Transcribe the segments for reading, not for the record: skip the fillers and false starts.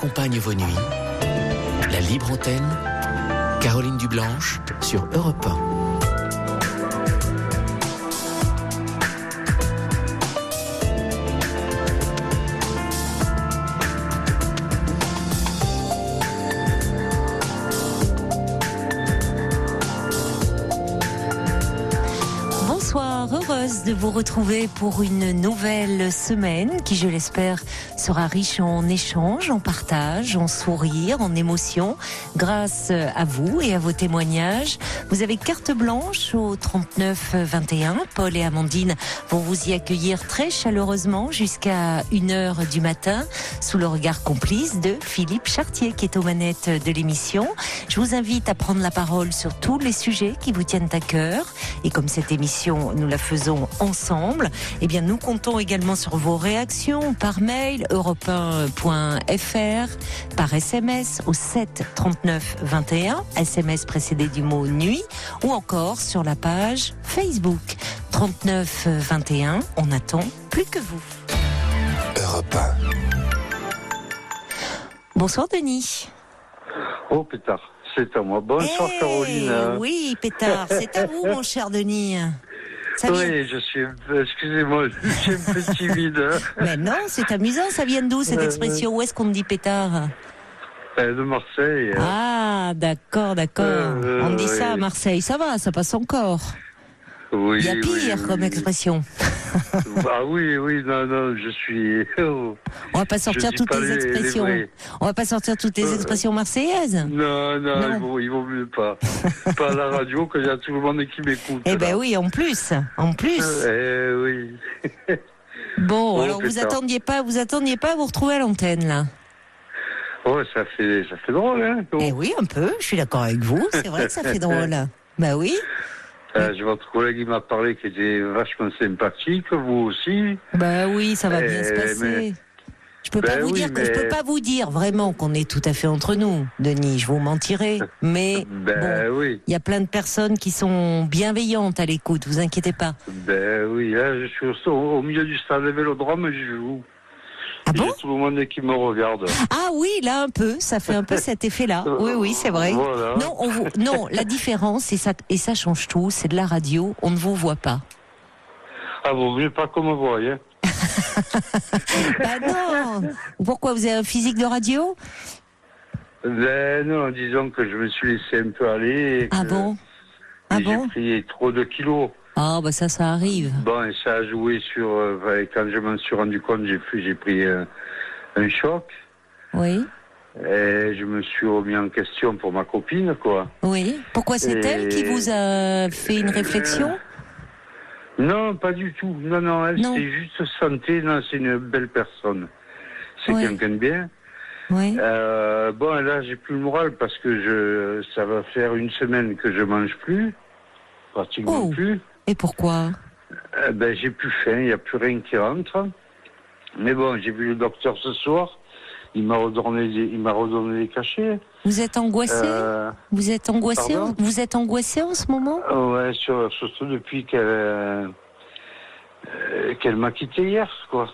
accompagne vos nuits. La libre antenne, Caroline Dublanche sur Europe 1. Heureuse de vous retrouver pour une nouvelle semaine qui, je l'espère, sera riche en échanges, en partage, en sourires, en émotions, grâce à vous et à vos témoignages. Vous avez carte blanche au 39 21. Paul et Amandine vont vous y accueillir très chaleureusement jusqu'à 1h du matin, sous le regard complice de Philippe Chartier, qui est aux manettes de l'émission. Je vous invite à prendre la parole sur tous les sujets qui vous tiennent à cœur. Et comme cette émission, nous la faisons ensemble, eh bien, nous comptons également sur vos réactions par mail, europe1.fr, par SMS au 7 39 21, SMS précédé du mot nuit, ou encore sur la page Facebook 39 21. On attend plus que vous. Europe 1. Bonsoir Denis. Oh pétard, c'est à moi. Bonsoir Caroline. Oui pétard, c'est à vous mon cher Denis. Oui, je suis, excusez-moi, je suis un peu timide. Mais non, c'est amusant, ça vient d'où cette expression? Où est-ce qu'on me dit pétard? De Marseille. Ah, d'accord. On dit ça à Marseille, ça va, ça passe encore. Oui, il y a pire comme expression. Ah oui, non, je suis... On va pas sortir toutes les expressions. On va pas sortir toutes les expressions marseillaises. Non. Il vaut mieux pas. Pas à la radio, qu'il y a tout le monde qui m'écoute. Eh ben oui, en plus. Oui. Bon, alors vous attendiez pas à vous retrouver à l'antenne, là. Oh, ça fait drôle, hein. Eh oui, un peu, je suis d'accord avec vous. C'est vrai que ça fait drôle. Bah oui. J'ai votre collègue qui m'a parlé qui était vachement sympathique, vous aussi. Bah oui, ça va bien se passer. Je peux pas vous dire vraiment qu'on est tout à fait entre nous, Denis, je vous mentirais. Mais il y a plein de personnes qui sont bienveillantes à l'écoute, vous inquiétez pas. Ben oui, là, je suis au milieu du stade de Vélodrome, je joue. Ah bon? Il y a tout le monde qui me regarde. Ah oui, là un peu, ça fait un peu cet effet-là. Oui, c'est vrai. Voilà. Non, la différence, et ça change tout, c'est de la radio, on ne vous voit pas. Ah, vous voulez pas qu'on me voie, hein? Bah non. Pourquoi, vous avez un physique de radio? Ben non, disons que je me suis laissé un peu aller. J'ai pris trop de kilos. Ah bah ça arrive. Bon, et ça a joué sur... quand je m'en suis rendu compte, j'ai pris un choc. Oui. Et je me suis remis en question pour ma copine, quoi. Oui. Pourquoi c'est elle qui vous a fait une réflexion? Non, pas du tout. Non, elle, c'est juste santé. Non, c'est une belle personne. C'est quelqu'un de bien. Oui. Bon, là, j'ai plus le moral parce que ça va faire une semaine que je mange plus. Pratiquement plus. Et pourquoi? J'ai plus faim, il n'y a plus rien qui rentre. Mais bon, j'ai vu le docteur ce soir. Il m'a redonné des cachets. Vous êtes angoissé? Vous êtes angoissé? Pardon? Vous êtes angoissé en ce moment? Ouais, surtout depuis qu'elle m'a quitté hier, quoi.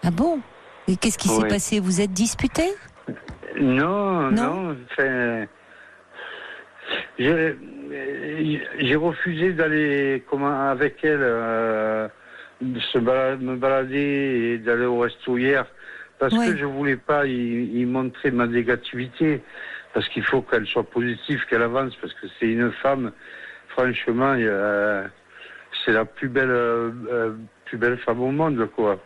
Ah bon? Et qu'est-ce qui s'est passé? Vous êtes disputé? Non. Enfin, j'ai refusé d'aller avec elle me balader et d'aller au resto hier parce que je voulais pas y montrer ma négativité, parce qu'il faut qu'elle soit positive, qu'elle avance, parce que c'est une femme, franchement, c'est la plus belle femme au monde, quoi.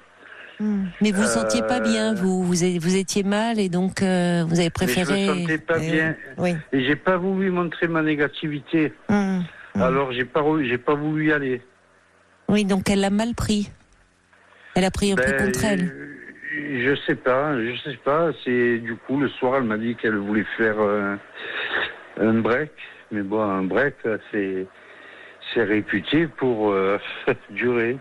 Mais vous ne sentiez pas bien, vous étiez mal et donc vous avez préféré... Mais je me sentais pas bien. Oui. Et j'ai pas voulu montrer ma négativité. Alors j'ai pas voulu y aller. Oui, donc elle l'a mal pris. Elle a pris un peu contre elle. Je sais pas. C'est du coup le soir elle m'a dit qu'elle voulait faire un break. Mais bon, un break c'est réputé pour durer.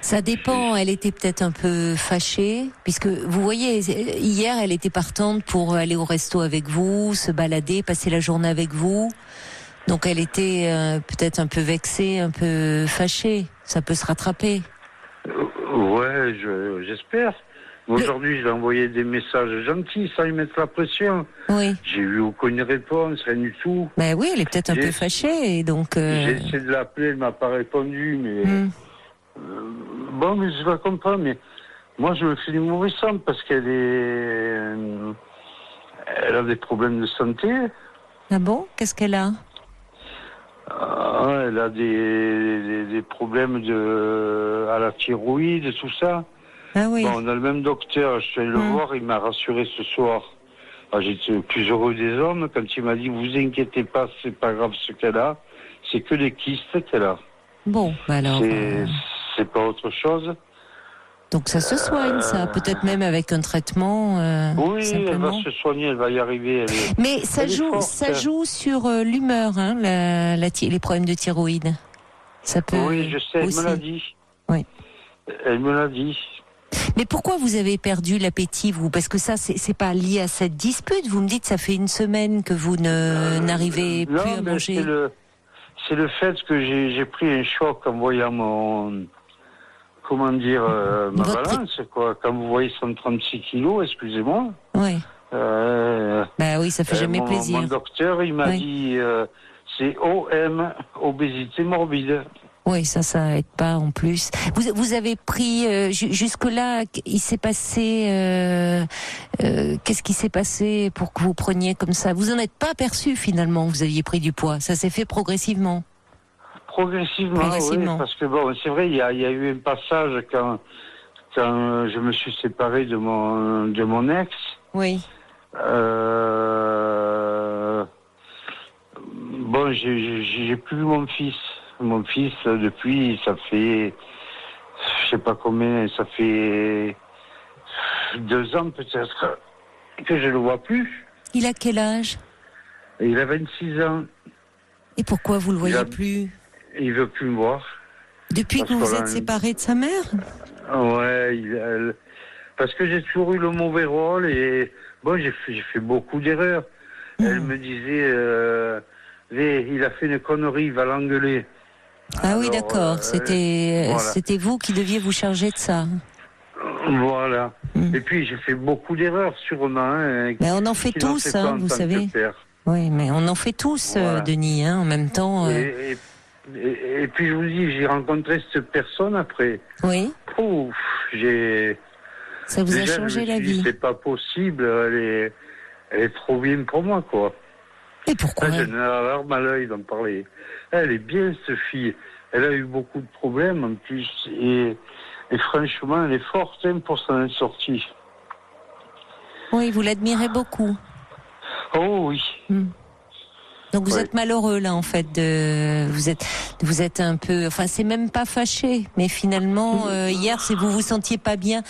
Ça dépend, elle était peut-être un peu fâchée, puisque vous voyez, hier elle était partante pour aller au resto avec vous, se balader, passer la journée avec vous. Donc elle était peut-être un peu vexée, un peu fâchée. Ça peut se rattraper. Ouais, j'espère. Aujourd'hui, je lui ai envoyé des messages gentils, sans lui mettre la pression. Oui. J'ai eu aucune réponse, rien du tout. Ben oui, elle est peut-être un peu fâchée, et donc... J'ai essayé de l'appeler, elle m'a pas répondu, mais... Bon, mais je la comprends, mais moi, je me fais du mauvais sang parce qu'elle elle a des problèmes de santé. Ah bon? Qu'est-ce qu'elle a? Elle a des problèmes à la thyroïde, tout ça. Ah oui. Bon, on a le même docteur, je suis allé le voir, il m'a rassuré ce soir. Ah, j'étais le plus heureux des hommes quand il m'a dit, vous inquiétez pas, c'est pas grave ce qu'elle a, c'est que des kystes qu'elle a. Bon, bah alors... C'est pas autre chose. Donc ça se soigne, ça, peut-être même avec un traitement. Oui, simplement. elle va se soigner, elle va y arriver. Mais ça joue sur l'humeur, hein, les problèmes de thyroïde. Ça peut. Oui, je sais, aussi. elle me l'a dit. Oui. Elle me l'a dit. Mais pourquoi vous avez perdu l'appétit, vous? Parce que ça, c'est pas lié à cette dispute. Vous me dites, ça fait une semaine que vous n'arrivez plus à manger. C'est le fait que j'ai pris un choc en voyant ma balance, quoi. Quand vous voyez 136 kilos, excusez-moi. Oui. Bah oui, ça fait jamais plaisir. Mon docteur, il m'a dit, c'est OM, obésité morbide. Oui, ça aide pas en plus. Vous avez pris jusque-là, il s'est passé qu'est-ce qui s'est passé pour que vous preniez comme ça? Vous en êtes pas aperçu finalement, vous aviez pris du poids. Ça s'est fait progressivement. Progressivement. Oui, parce que bon, c'est vrai, il y a eu un passage quand je me suis séparé de mon ex. Oui. Bon, j'ai plus vu mon fils. Mon fils, depuis, ça fait, je sais pas combien, ça fait 2 ans peut-être que je le vois plus. Il a quel âge? Il a 26 ans. Et pourquoi vous le voyez plus? Il veut plus me voir. Depuis que vous vous êtes séparé de sa mère? Ouais, parce que j'ai toujours eu le mauvais rôle et bon, j'ai fait beaucoup d'erreurs. Elle me disait, il a fait une connerie, il va l'engueuler. Ah oui, d'accord. C'était vous qui deviez vous charger de ça. Voilà. Et puis j'ai fait beaucoup d'erreurs sûrement. Hein, mais on en fait tous, hein, vous savez. Oui, mais on en fait tous, Denis, hein, en même temps. Et puis je vous dis, j'ai rencontré cette personne après. Oui. Ouf, ça vous a changé la vie. C'est pas possible, elle est trop bien pour moi, quoi. Et pourquoi? J'ai une larme à l'œil d'en parler. Elle est bien, cette fille. Elle a eu beaucoup de problèmes en plus. Et franchement, elle est forte pour s'en être sortie. Oui, vous l'admirez beaucoup. Oh oui. Donc vous êtes malheureux là en fait. Vous êtes un peu. Enfin, c'est même pas fâché, mais finalement hier, si vous vous sentiez pas bien,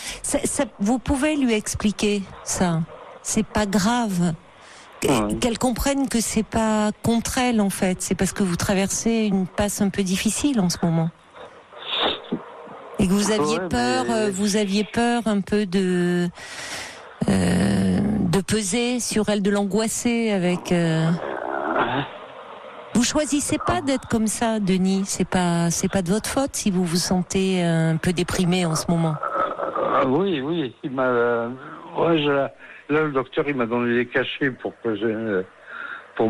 vous pouvez lui expliquer ça. C'est pas grave. Qu'elle comprenne que c'est pas contre elle en fait, c'est parce que vous traversez une passe un peu difficile en ce moment. Et que vous aviez peur un peu de peser sur elle, de l'angoisser avec... Vous choisissez pas d'être comme ça, Denis, c'est pas de votre faute si vous vous sentez un peu déprimé en ce moment. Oui, il m'a... Là, le docteur, il m'a donné des cachets pour me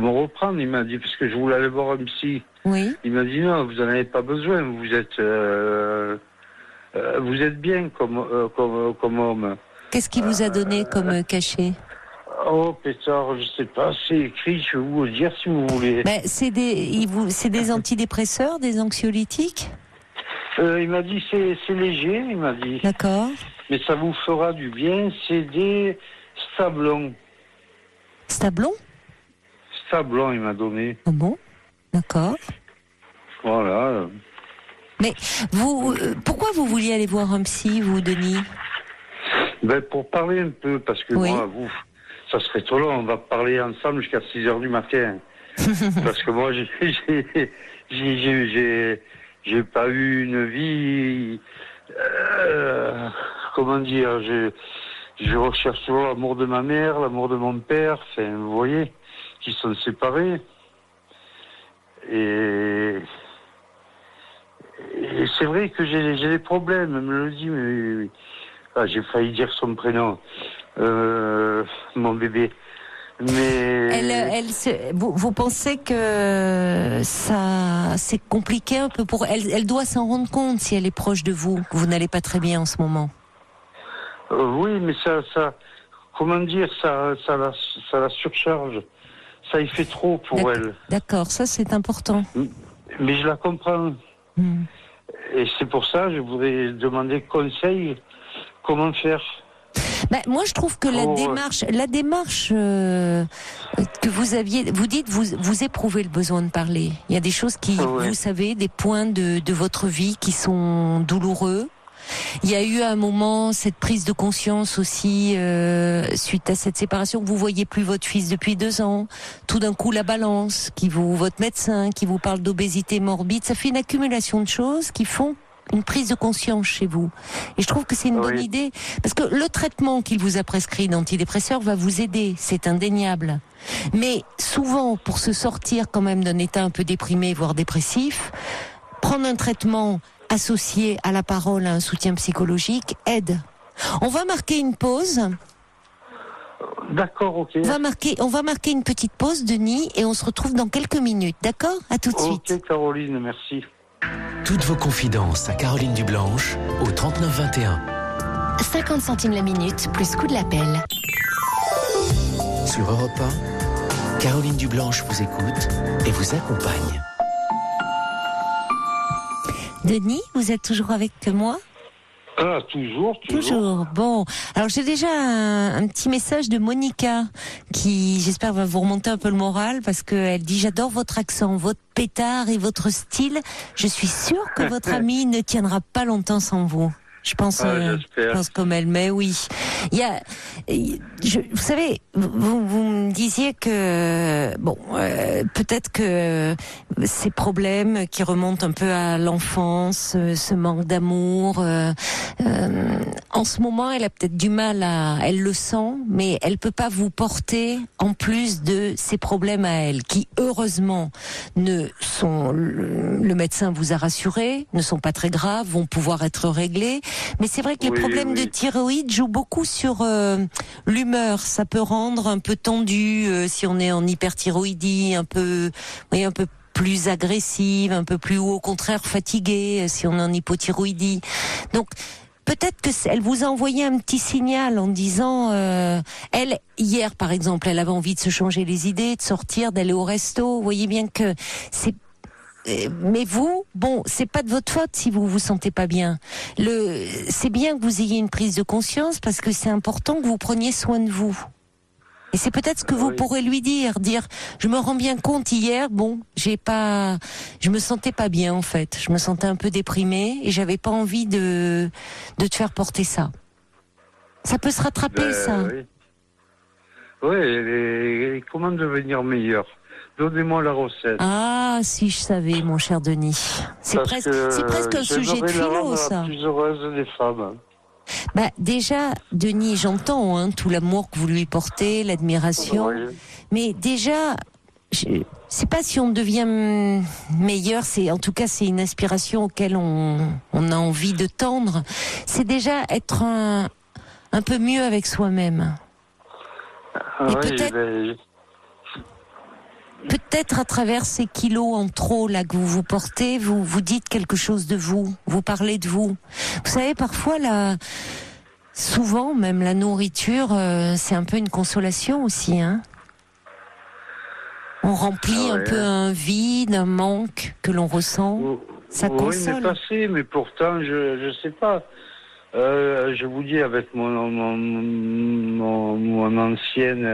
reprendre. Il m'a dit, parce que je voulais aller voir un psy. Oui. Il m'a dit, non, vous n'en avez pas besoin. Vous êtes bien comme homme. Qu'est-ce qu'il vous a donné comme cachet? Oh, pétard, je sais pas. C'est écrit, je vais vous le dire si vous voulez. Ben, c'est des antidépresseurs, des anxiolytiques? Il m'a dit, c'est léger, il m'a dit. D'accord. Mais ça vous fera du bien. C'est des... Stablon. Stablon? Stablon, il m'a donné. Ah bon? D'accord. Voilà. Mais vous, pourquoi vous vouliez aller voir un psy, vous, Denis? Ben, pour parler un peu, parce que moi, ça serait trop long, on va parler ensemble jusqu'à 6h du matin. Parce que moi, j'ai pas eu une vie, comment dire, je recherche toujours l'amour de ma mère, l'amour de mon père, enfin, vous voyez, qui sont séparés. Et c'est vrai que j'ai des problèmes, elle me le dit, mais Ah, j'ai failli dire son prénom. Mon bébé. Mais vous pensez que ça c'est compliqué un peu pour elle. Elle doit s'en rendre compte si elle est proche de vous, que vous n'allez pas très bien en ce moment. Oui, mais ça, comment dire, ça la surcharge. Ça y fait trop pour elle. D'accord, ça c'est important. Mais je la comprends. Et c'est pour ça que je voudrais demander conseil. Comment faire? Moi, je trouve que la démarche que vous aviez, vous dites, vous éprouvez le besoin de parler. Il y a des choses qui, vous savez, des points de votre vie qui sont douloureux. Il y a eu à un moment cette prise de conscience aussi suite à cette séparation que vous voyez plus votre fils depuis 2 ans. Tout d'un coup, la balance, votre médecin qui vous parle d'obésité morbide, ça fait une accumulation de choses qui font une prise de conscience chez vous. Et je trouve que c'est une bonne idée. Parce que le traitement qu'il vous a prescrit d'antidépresseurs va vous aider, c'est indéniable. Mais souvent, pour se sortir quand même d'un état un peu déprimé, voire dépressif, prendre un traitement associé à la parole, à un soutien psychologique, aide. On va marquer une pause. D'accord, ok. On va marquer une petite pause, Denis, et on se retrouve dans quelques minutes. D'accord? À tout de suite. Ok, Caroline, merci. Toutes vos confidences à Caroline Dublanche au 39 21. 50 centimes la minute, plus coût de l'appel. Sur Europe 1, Caroline Dublanche vous écoute et vous accompagne. Denis, vous êtes toujours avec moi? Ah, toujours. Bon, alors j'ai déjà un petit message de Monica qui, j'espère, va vous remonter un peu le moral parce qu'elle dit: j'adore votre accent, votre pétard et votre style. Je suis sûre que votre amie ne tiendra pas longtemps sans vous. Je pense comme elle, mais oui. Vous savez, vous me disiez que peut-être que ces problèmes qui remontent un peu à l'enfance, ce manque d'amour, en ce moment, elle a peut-être du mal elle le sent, mais elle peut pas vous porter en plus de ces problèmes à elle, qui heureusement le médecin vous a rassuré, ne sont pas très graves, vont pouvoir être réglés. Mais c'est vrai que les problèmes de thyroïde jouent beaucoup sur l'humeur. Ça peut rendre un peu tendu si on est en hyperthyroïdie, un peu plus agressive, un peu plus, ou au contraire fatiguée si on est en hypothyroïdie. Donc peut-être que elle vous a envoyé un petit signal en disant, elle, hier par exemple, elle avait envie de se changer les idées, de sortir, d'aller au resto. Vous voyez bien que mais vous, c'est pas de votre faute si vous vous sentez pas bien. C'est bien que vous ayez une prise de conscience parce que c'est important que vous preniez soin de vous. Et c'est peut-être ce que vous pourrez lui dire, je me rends bien compte hier, je me sentais pas bien en fait. Je me sentais un peu déprimée et j'avais pas envie de te faire porter ça. Ça peut se rattraper, ça. Oui, et comment devenir meilleur? Donnez-moi la recette. Ah, si je savais, mon cher Denis. C'est presque un sujet de philo, ça. La plus heureuse des femmes. Déjà, Denis, j'entends tout l'amour que vous lui portez, l'admiration. Oui. Mais déjà, c'est pas si on devient meilleur, en tout cas, c'est une aspiration auquel on a envie de tendre. C'est déjà être un peu mieux avec soi-même. Et peut-être à travers ces kilos en trop là que vous portez, vous dites quelque chose de vous parlez de vous. Vous savez, parfois souvent même la nourriture, c'est un peu une consolation aussi, hein. On remplit un peu un vide, un manque que l'on ressent. Ça console. Oui, mais pourtant je sais pas. Je vous dis, avec mon ancienne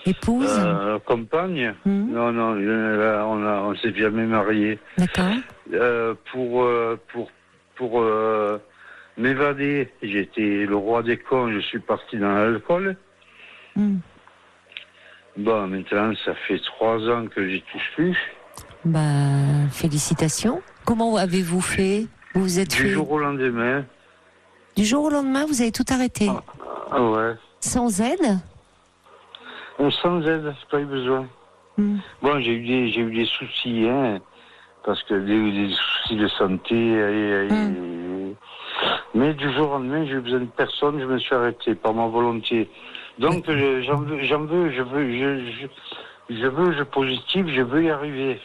épouse, compagne. Non, on s'est jamais mariés. D'accord. Pour m'évader, j'étais le roi des cons, je suis parti dans l'alcool. Maintenant, ça fait 3 ans que j'y touche plus. Félicitations. Comment avez-vous fait? Du jour au lendemain. Du jour au lendemain, vous avez tout arrêté? Ouais. Sans aide? Sans aide, pas eu besoin. J'ai eu des soucis, parce que des soucis de santé, Mais du jour au lendemain, j'ai eu besoin de personne, je me suis arrêté par ma volonté. Donc je positive, je veux y arriver.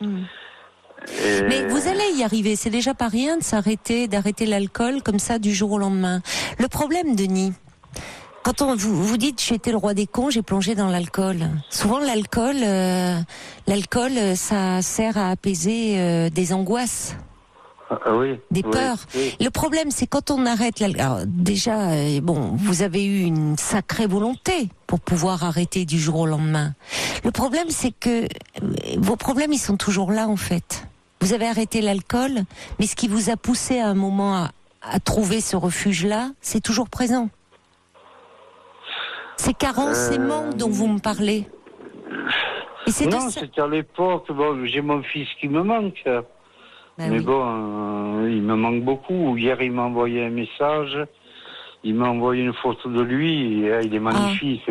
Et... Mais vous allez y arriver, c'est déjà pas rien d'arrêter l'alcool comme ça du jour au lendemain. Le problème, Denis, quand vous dites j'ai été le roi des cons, j'ai plongé dans l'alcool. Souvent l'alcool, ça sert à apaiser des angoisses. Oui, des peurs. Oui. Le problème, c'est quand on arrête alors déjà, vous avez eu une sacrée volonté pour pouvoir arrêter du jour au lendemain. Le problème, c'est que vos problèmes, ils sont toujours là, en fait. Vous avez arrêté l'alcool, mais ce qui vous a poussé à un moment à trouver ce refuge-là, c'est toujours présent. Ces carences, ces manques dont vous me parlez. Et c'est non, c'était à l'époque, j'ai mon fils qui me manque. Mais oui. Il me manque beaucoup. Hier, il m'a envoyé un message. Il m'a envoyé une photo de lui. Et, il est magnifique.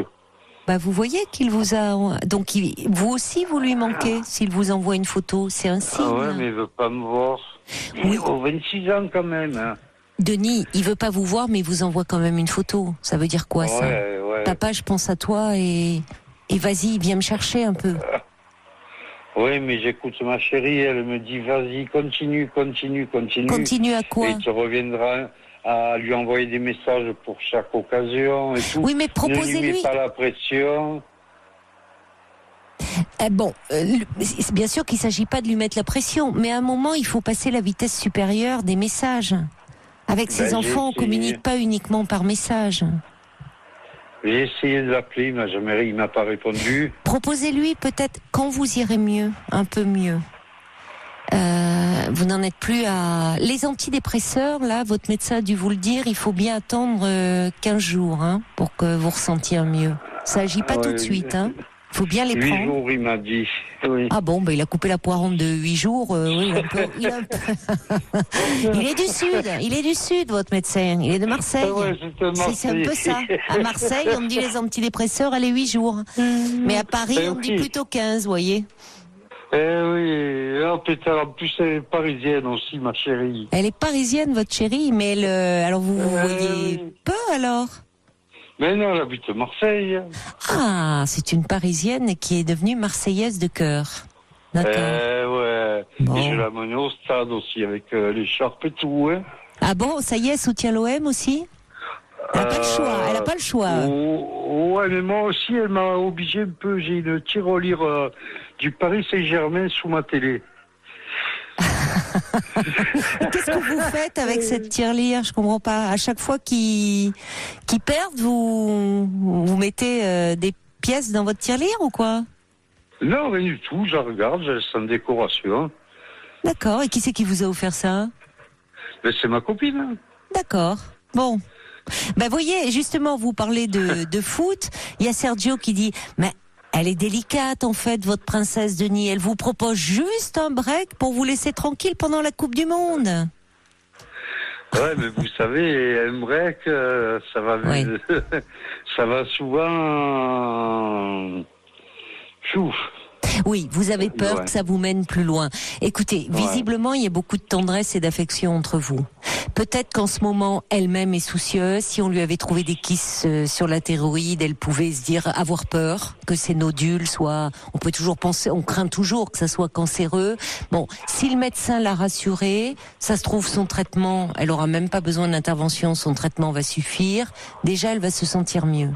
Vous voyez qu'il vous a... Donc, vous aussi, vous lui manquez s'il vous envoie une photo. C'est un signe. Ah ouais, mais il veut pas me voir. Oui. Il a 26 ans quand même. Hein. Denis, il veut pas vous voir, mais il vous envoie quand même une photo. Ça veut dire quoi, ça ? Papa, je pense à toi et vas-y, viens me chercher un peu. Oui, mais j'écoute ma chérie, elle me dit vas-y, continue. Continue à quoi ? Et tu reviendras à lui envoyer des messages pour chaque occasion et tout. Oui, mais proposez-lui. Ne lui mets pas la pression. C'est bien sûr qu'il ne s'agit pas de lui mettre la pression, mais à un moment, il faut passer la vitesse supérieure des messages. Avec ses enfants, on ne communique pas uniquement par message. J'ai essayé de l'appeler, il m'a pas répondu. Proposez-lui peut-être quand vous irez mieux, un peu mieux. Vous n'en êtes plus à... Les antidépresseurs, là, votre médecin a dû vous le dire, il faut bien attendre 15 jours pour que vous ressentiez mieux. Ça agit pas tout de suite. Il faut bien les 8 prendre. 8 jours, il m'a dit. Oui. Ah bon, il a coupé la poire en 8 jours. Oui, il est du sud, votre médecin. Il est de Marseille. C'est un peu ça. À Marseille, on me dit les antidépresseurs, elle est 8 jours. Mais à Paris, on me dit plutôt 15, vous voyez. Oui, en plus elle est parisienne aussi, ma chérie. Elle est parisienne, votre chérie, mais alors vous voyez peu alors ? Mais non, elle habite à Marseille. Ah, c'est une Parisienne qui est devenue Marseillaise de cœur. D'accord. Ouais. Bon. Et je l'ai amenée au stade aussi avec l'écharpe et tout. Hein. Ah bon, ça y est, soutient l'OM aussi ? Elle n'a pas le choix. Ouais, mais moi aussi, elle m'a obligé un peu. J'ai une tirelire du Paris Saint-Germain sous ma télé. Qu'est-ce que vous faites avec cette tirelire ? Je comprends pas. À chaque fois qu'ils perdent, vous mettez des pièces dans votre tirelire ou quoi ? Non, rien du tout. Je la regarde, je laisse en décoration. D'accord. Et qui c'est qui vous a offert ça ? Mais c'est ma copine. D'accord. Bon. Voyez, justement, vous parlez de foot. Il y a Sergio qui dit, mais elle est délicate, en fait, votre princesse Denis. Elle vous propose juste un break pour vous laisser tranquille pendant la Coupe du Monde. Ouais, mais vous savez, un break, ça va, ça va souvent, chouf. Oui, vous avez peur que ça vous mène plus loin. Écoutez, visiblement, il y a beaucoup de tendresse et d'affection entre vous. Peut-être qu'en ce moment, elle-même est soucieuse. Si on lui avait trouvé des kisses sur la thyroïde, elle pouvait se dire, avoir peur que ces nodules soient... On peut toujours penser, on craint toujours que ça soit cancéreux. Bon, si le médecin l'a rassurée, ça se trouve son traitement, elle aura même pas besoin d'intervention, son traitement va suffire. Déjà, elle va se sentir mieux.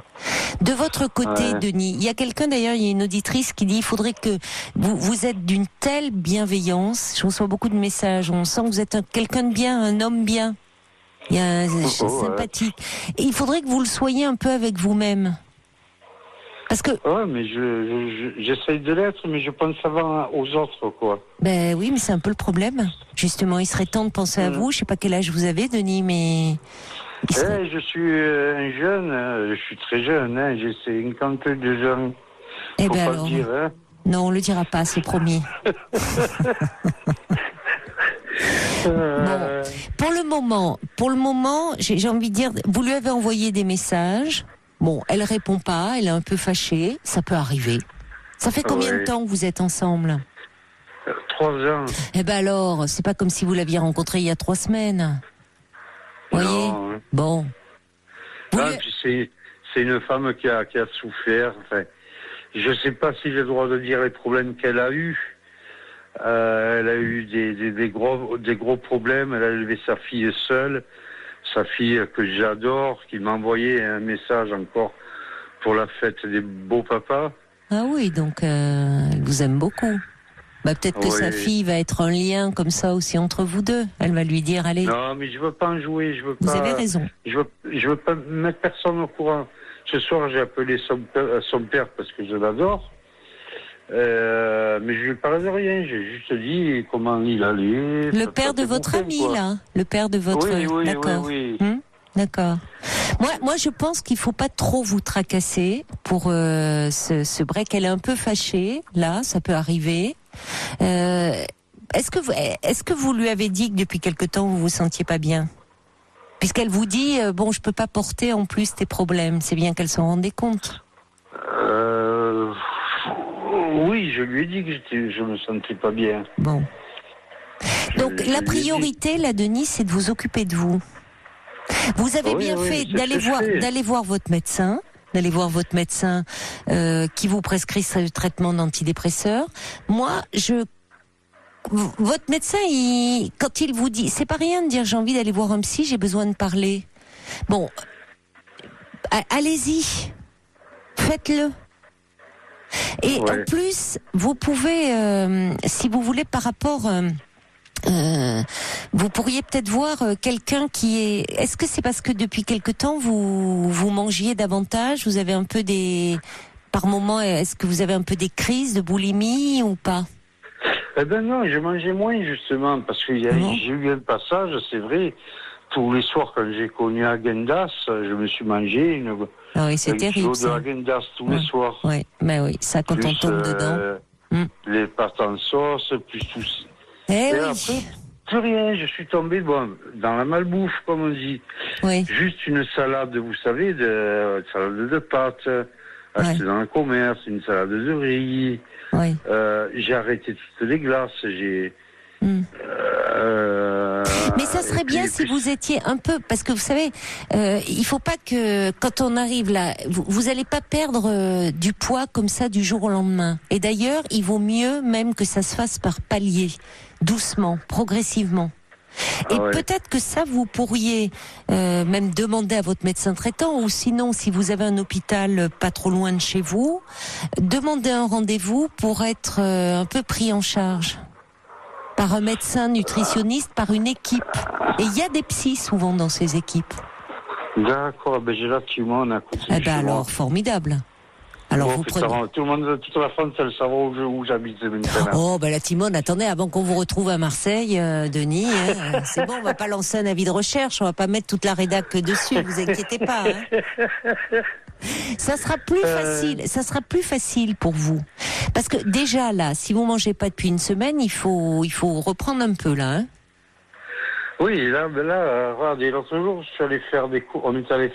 De votre côté, Denis, il y a quelqu'un d'ailleurs, il y a une auditrice qui dit, il faudrait que vous êtes d'une telle bienveillance. Je reçois beaucoup de messages. On sent que vous êtes quelqu'un de bien, un homme bien. Il y a sympathique. Et il faudrait que vous le soyez un peu avec vous-même. Parce que... Ouais, mais j'essaye de l'être, mais je pense avant aux autres, quoi. Ben oui, mais c'est un peu le problème. Justement, il serait temps de penser à vous. Je sais pas quel âge vous avez, Denis, mais... Je suis un jeune, je suis très jeune, j'ai 52 ans. Eh Faut ben pas alors... le dire, hein. Non, on le dira pas, c'est promis. Bon, pour le moment, j'ai envie de dire, vous lui avez envoyé des messages. Bon, elle répond pas, elle est un peu fâchée, ça peut arriver. Ça fait combien de temps que vous êtes ensemble ? 3 ans. Eh ben alors, c'est pas comme si vous l'aviez rencontré il y a 3 semaines. voyez. Non, hein. Bon. Vous Ah, lui- puis c'est une femme qui a souffert. Enfin, je sais pas si j'ai le droit de dire les problèmes qu'elle a eus. Elle a eu des gros problèmes. Elle a élevé sa fille seule. Sa fille que j'adore, qui m'a envoyé un message encore pour la fête des beaux papas. Ah oui, donc elle vous aime beaucoup. Bah, peut-être que Oui. sa fille va être un lien comme ça aussi entre vous deux. Elle va lui dire, allez, Non, mais je veux pas en jouer. Je veux vous pas. avez raison. Je veux pas mettre personne au courant. Ce soir, j'ai appelé son père parce que je l'adore. Mais je lui parle de rien. J'ai juste dit comment il allait. Le père de votre ami, là. Le père de votre... Oui, D'accord. oui. D'accord. Moi, je pense qu'il faut pas trop vous tracasser pour ce break. Elle est un peu fâchée, là, ça peut arriver. Est-ce que vous lui avez dit que depuis quelque temps vous vous sentiez pas bien? Puisqu'elle vous dit bon, je peux pas porter en plus tes problèmes. C'est bien qu'elle s'en rendait compte. Oui, je lui ai dit que je me sentais pas bien. Bon. Donc Je lui la ai priorité, là, Denis, c'est de vous occuper de vous. Vous avez bien fait c'est ce que je fais. d'aller voir votre médecin. D'aller voir votre médecin qui vous prescrit ce traitement d'antidépresseurs. Moi, votre médecin, quand il vous dit, c'est pas rien de dire j'ai envie d'aller voir un psy, j'ai besoin de parler. Bon, allez-y, faites-le. Et Ouais. en plus, vous pouvez, si vous voulez, par rapport, vous pourriez peut-être voir quelqu'un qui est. Est-ce que c'est parce que depuis quelque temps vous mangiez davantage, vous avez un peu par moment, est-ce que vous avez un peu des crises de boulimie ou pas? Eh ben non, je mangeais moins justement parce que j'ai eu un passage, c'est vrai. Tous les soirs quand j'ai connu Agendas, je me suis mangé Ah oui, c'est un kilo terrible. de Ça. Agendas tous les soirs. Oui, mais oui, ça quand on Plus, tombe dedans. Les pâtes en sauce, plus tout ça. Eh Et oui. après, plus rien, je suis tombé dans la malbouffe, comme on dit. Oui. Juste une salade, vous savez, une salade de pâtes, achetée dans le commerce, une salade de riz. Oui. J'ai arrêté toutes les glaces, Mais ça serait bien si vous étiez un peu, parce que vous savez, il faut pas que quand on arrive là, vous allez pas perdre du poids comme ça du jour au lendemain. Et d'ailleurs, il vaut mieux même que ça se fasse par paliers, doucement, progressivement. Et peut-être que ça, vous pourriez même demander à votre médecin traitant, ou sinon, si vous avez un hôpital pas trop loin de chez vous, demander un rendez-vous pour être un peu pris en charge par un médecin nutritionniste, par une équipe. Et il y a des psys souvent dans ces équipes. D'accord, ben j'ai là Timon à côté. Eh ben alors, formidable. Alors vous prenez... Tout le monde, toute la France, elle savoir où j'habite maintenant. Oh, ben la Timone, attendez, avant qu'on vous retrouve à Marseille, Denis, c'est bon, on va pas lancer un avis de recherche, on va pas mettre toute la rédac dessus, vous inquiétez pas. Ça sera plus facile pour vous. Parce que déjà là, si vous mangez pas depuis une semaine, il faut reprendre un peu là. Oui, là, regardez, l'autre jour, je suis allé faire des courses, on est allé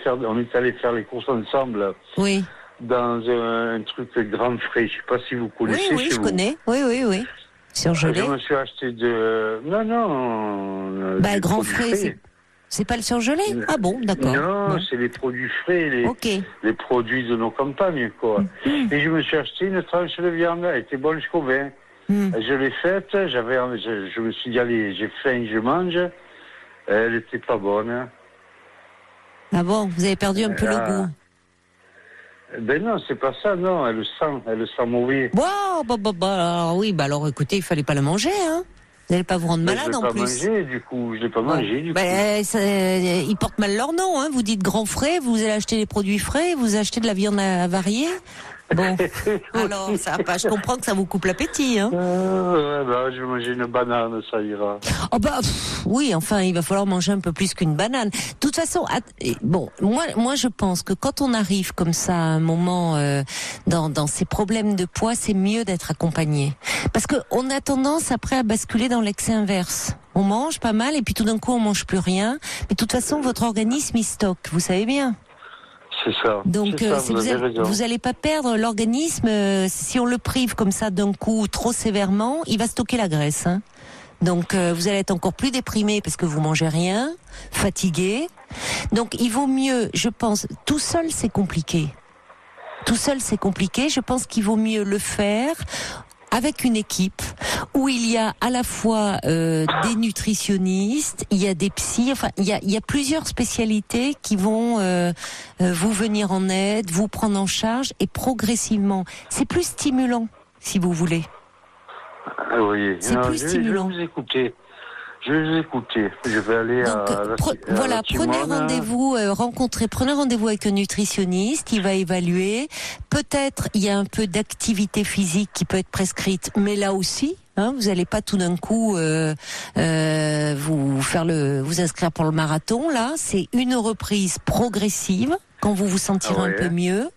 faire les courses ensemble. Oui. Dans un truc grand frais, je sais pas si vous connaissez. Oui, je connais. Oui. Surgelé. Je me suis acheté Non. Grand frais, c'est pas le surgelé? Ah bon, d'accord. Non, c'est les produits frais, les produits de nos campagnes, quoi. Et je me suis acheté une tranche de viande, elle était bonne jusqu'au vin. Je l'ai faite, je me suis dit, allez, j'ai faim, je mange. Elle était pas bonne. Ah bon, vous avez perdu un peu le goût. Ben non, c'est pas ça, non, elle sent mauvais. Alors écoutez, il fallait pas le manger, hein. Vous n'allez pas vous rendre malade en plus. Je l'ai pas mangé, du coup. Ils portent mal leur nom, hein. Vous dites grand frais, vous allez acheter des produits frais, vous achetez de la viande avariée. Bon, alors ça va pas. Je comprends que ça vous coupe l'appétit, hein. Je vais manger une banane, ça ira. Oui, enfin, il va falloir manger un peu plus qu'une banane. De toute façon, moi, je pense que quand on arrive comme ça à un moment dans ces problèmes de poids, c'est mieux d'être accompagné, parce que on a tendance après à basculer dans l'excès inverse. On mange pas mal et puis tout d'un coup on mange plus rien. Mais de toute façon, votre organisme il stocke, vous savez bien. C'est ça. Donc, vous allez pas perdre l'organisme si on le prive comme ça d'un coup trop sévèrement, il va stocker la graisse. Hein. Donc vous allez être encore plus déprimé parce que vous mangez rien, fatigué. Donc il vaut mieux, je pense, tout seul c'est compliqué. Tout seul c'est compliqué, je pense qu'il vaut mieux le faire avec une équipe où il y a à la fois des nutritionnistes, il y a des psys, enfin il y a plusieurs spécialités qui vont vous venir en aide, vous prendre en charge et progressivement. C'est plus stimulant, si vous voulez. Ah oui, C'est plus stimulant. Je vais vous écouter. Je vais vous écouter. Je vais aller Donc, voilà, prenez rendez-vous, prenez rendez-vous avec un nutritionniste, il va évaluer. Peut-être il y a un peu d'activité physique qui peut être prescrite, mais là aussi, vous n'allez pas tout d'un coup vous inscrire pour le marathon. Là, c'est une reprise progressive quand vous vous sentirez un peu mieux.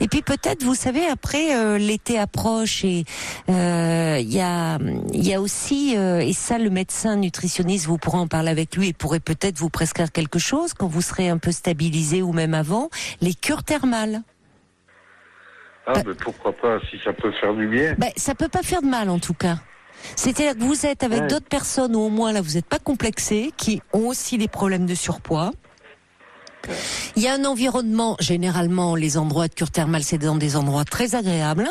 Et puis peut-être, vous savez, après l'été approche et il y a aussi et ça le médecin nutritionniste, vous pourrez en parler avec lui et pourrait peut-être vous prescrire quelque chose quand vous serez un peu stabilisé ou même avant, les cures thermales. Ah ben pourquoi pas, si ça peut faire du bien. Ça peut pas faire de mal en tout cas. C'est-à-dire que vous êtes avec d'autres personnes, ou au moins là vous n'êtes pas complexés, qui ont aussi des problèmes de surpoids. Il y a un environnement, généralement les endroits de cure thermale, c'est dans des endroits très agréables.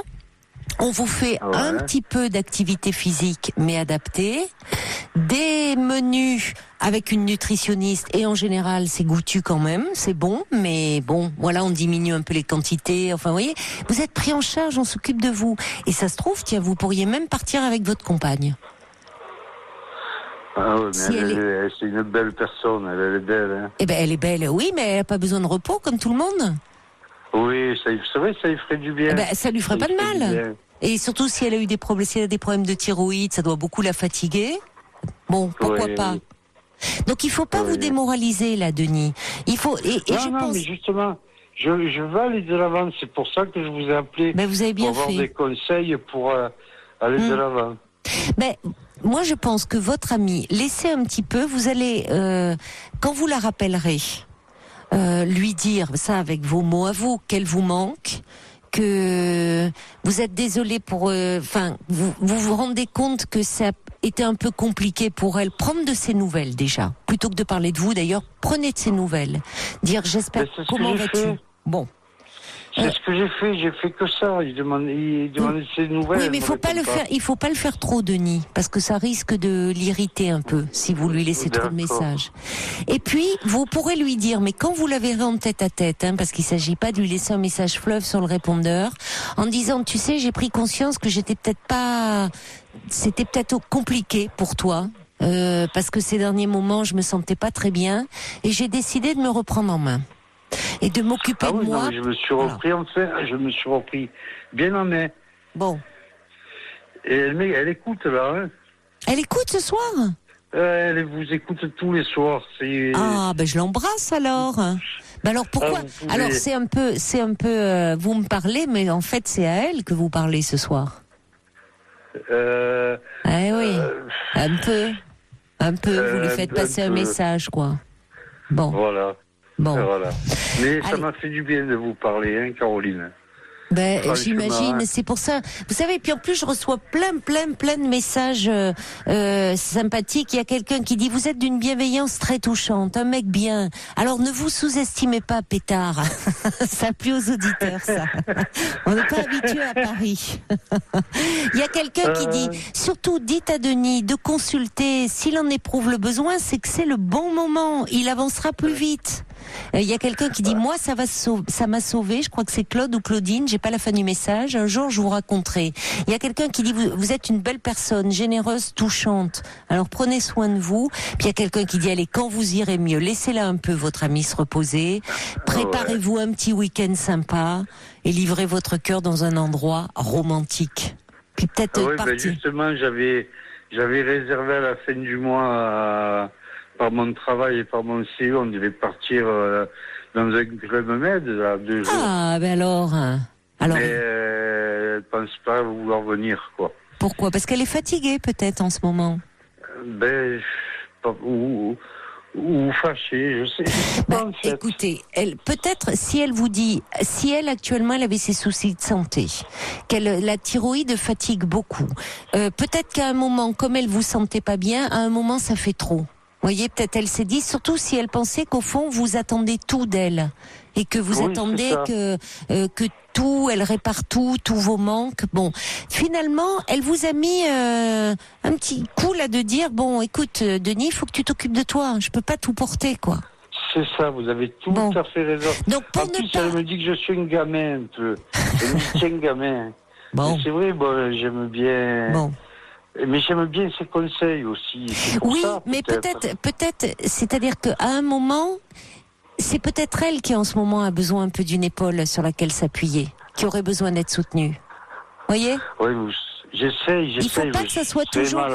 On vous fait un petit peu d'activité physique, mais adaptée. Des menus avec une nutritionniste, et en général c'est goûtu quand même, c'est bon, mais bon, voilà, on diminue un peu les quantités. Enfin, vous voyez, vous êtes pris en charge, on s'occupe de vous. Et ça se trouve, tiens, vous pourriez même partir avec votre compagne. Ah oui, mais c'est une belle personne, elle est belle. Hein. Eh ben, elle est belle, oui, mais elle n'a pas besoin de repos comme tout le monde. Oui, ça lui ferait du bien. Eh ben, ça lui ferait pas de mal. Et surtout si elle a eu des problèmes, si elle a des problèmes de thyroïde, ça doit beaucoup la fatiguer. Bon, pourquoi pas. Donc il faut pas vous démoraliser là, Denis. Il faut mais justement, je vais aller de l'avant. C'est pour ça que je vous ai appelé. Ben, vous avez bien pour avoir fait. des conseils pour aller de l'avant. Ben, moi, je pense que votre amie, laissez un petit peu. Vous allez, quand vous la rappellerez, lui dire ça avec vos mots à vous, qu'elle vous manque, que vous êtes désolé pour, vous vous rendez compte que ça était un peu compliqué pour elle. Prendre de ses nouvelles déjà, plutôt que de parler de vous. D'ailleurs, prenez de ses nouvelles. Dire j'espère. Comment vas-tu? Bon. C'est ce que j'ai fait que ça. Il demandait ses nouvelles. Oui, mais il faut pas le faire trop, Denis, parce que ça risque de l'irriter un peu si vous lui laissez trop de messages. Et puis, vous pourrez lui dire, mais quand vous la verrez en tête à tête, parce qu'il s'agit pas de lui laisser un message fleuve sur le répondeur, en disant, tu sais, j'ai pris conscience que c'était peut-être compliqué pour toi. Parce que ces derniers moments, je me sentais pas très bien, et j'ai décidé de me reprendre en main. Et de m'occuper de moi. Non, je me suis repris je me suis repris bien en main. Bon. Et elle écoute là. Hein. Elle écoute ce soir? Elle vous écoute tous les soirs. Ah, je l'embrasse alors. Alors pourquoi? Alors c'est un peu, vous me parlez, mais en fait c'est à elle que vous parlez ce soir. Oui, un peu. Vous lui faites passer un message, quoi. Bon. Voilà. Bon. Voilà. Mais ça m'a fait du bien de vous parler, Caroline. J'imagine, c'est pour ça. Vous savez, puis en plus, je reçois plein de messages sympathiques. Il y a quelqu'un qui dit, vous êtes d'une bienveillance très touchante, un mec bien. Alors ne vous sous-estimez pas, pétard. Ça plu aux auditeurs, ça. On n'est pas habitué à Paris. Il y a quelqu'un qui dit, surtout dites à Denis de consulter, s'il en éprouve le besoin, c'est que c'est le bon moment. Il avancera plus vite. Il y a quelqu'un qui dit, moi, ça m'a sauvé. Je crois que c'est Claude ou Claudine. J'ai pas la fin du message. Un jour, je vous raconterai. Il y a quelqu'un qui dit, vous êtes une belle personne, généreuse, touchante. Alors, prenez soin de vous. Puis il y a quelqu'un qui dit, allez, quand vous irez mieux, laissez-la un peu, votre amie, se reposer. Préparez-vous un petit week-end sympa et livrez votre cœur dans un endroit romantique. Puis peut-être partir. Justement, j'avais réservé à la fin du mois par mon travail et par mon CEO, on devait partir dans un club med, là, 2 jours. Ah, alors. Mais elle ne pense pas vouloir venir, quoi. Pourquoi? Parce qu'elle est fatiguée, peut-être, en ce moment. ou fâché, je sais pas, en fait. Écoutez, peut-être si elle vous dit, si elle actuellement elle avait ses soucis de santé, la thyroïde fatigue beaucoup, peut-être qu'à un moment, comme elle vous sentait pas bien, à un moment ça fait trop. Vous voyez, peut-être elle s'est dit, surtout si elle pensait qu'au fond vous attendez tout d'elle et que vous attendez que tout, elle répare tout, tous vos manques. Bon, finalement, elle vous a mis un petit coup là de dire, bon, écoute, Denis, il faut que tu t'occupes de toi. Je peux pas tout porter, quoi. C'est ça, vous avez tout à fait raison. Donc pour en plus, elle me dit que je suis un gamin un peu. Elle me dit, tiens, gamin. Bon. C'est vrai, j'aime bien. Bon. Mais j'aime bien ses conseils aussi. Oui, ça, mais peut-être, c'est-à-dire qu'à un moment, c'est peut-être elle qui en ce moment a besoin un peu d'une épaule sur laquelle s'appuyer, qui aurait besoin d'être soutenue. Voyez ? Oui, j'essaye. Il faut pas que ça soit toujours.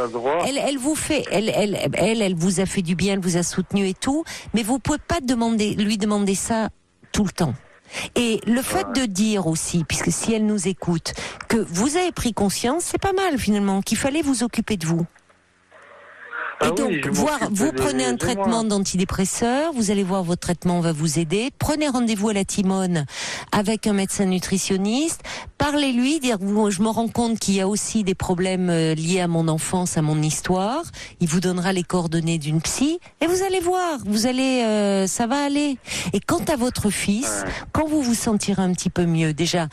Elle vous fait, elle vous a fait du bien, elle vous a soutenu et tout, mais vous pouvez pas lui demander ça tout le temps. Et le fait de dire aussi, puisque si elle nous écoute, que vous avez pris conscience, c'est pas mal finalement, qu'il fallait vous occuper de vous. Et donc, vous prenez un traitement d'antidépresseur, vous allez voir votre traitement va vous aider, prenez rendez-vous à la Timone avec un médecin nutritionniste, parlez-lui, dire, je me rends compte qu'il y a aussi des problèmes liés à mon enfance, à mon histoire, il vous donnera les coordonnées d'une psy, et vous allez voir, ça va aller. Et quant à votre fils, quand vous vous sentirez un petit peu mieux, déjà,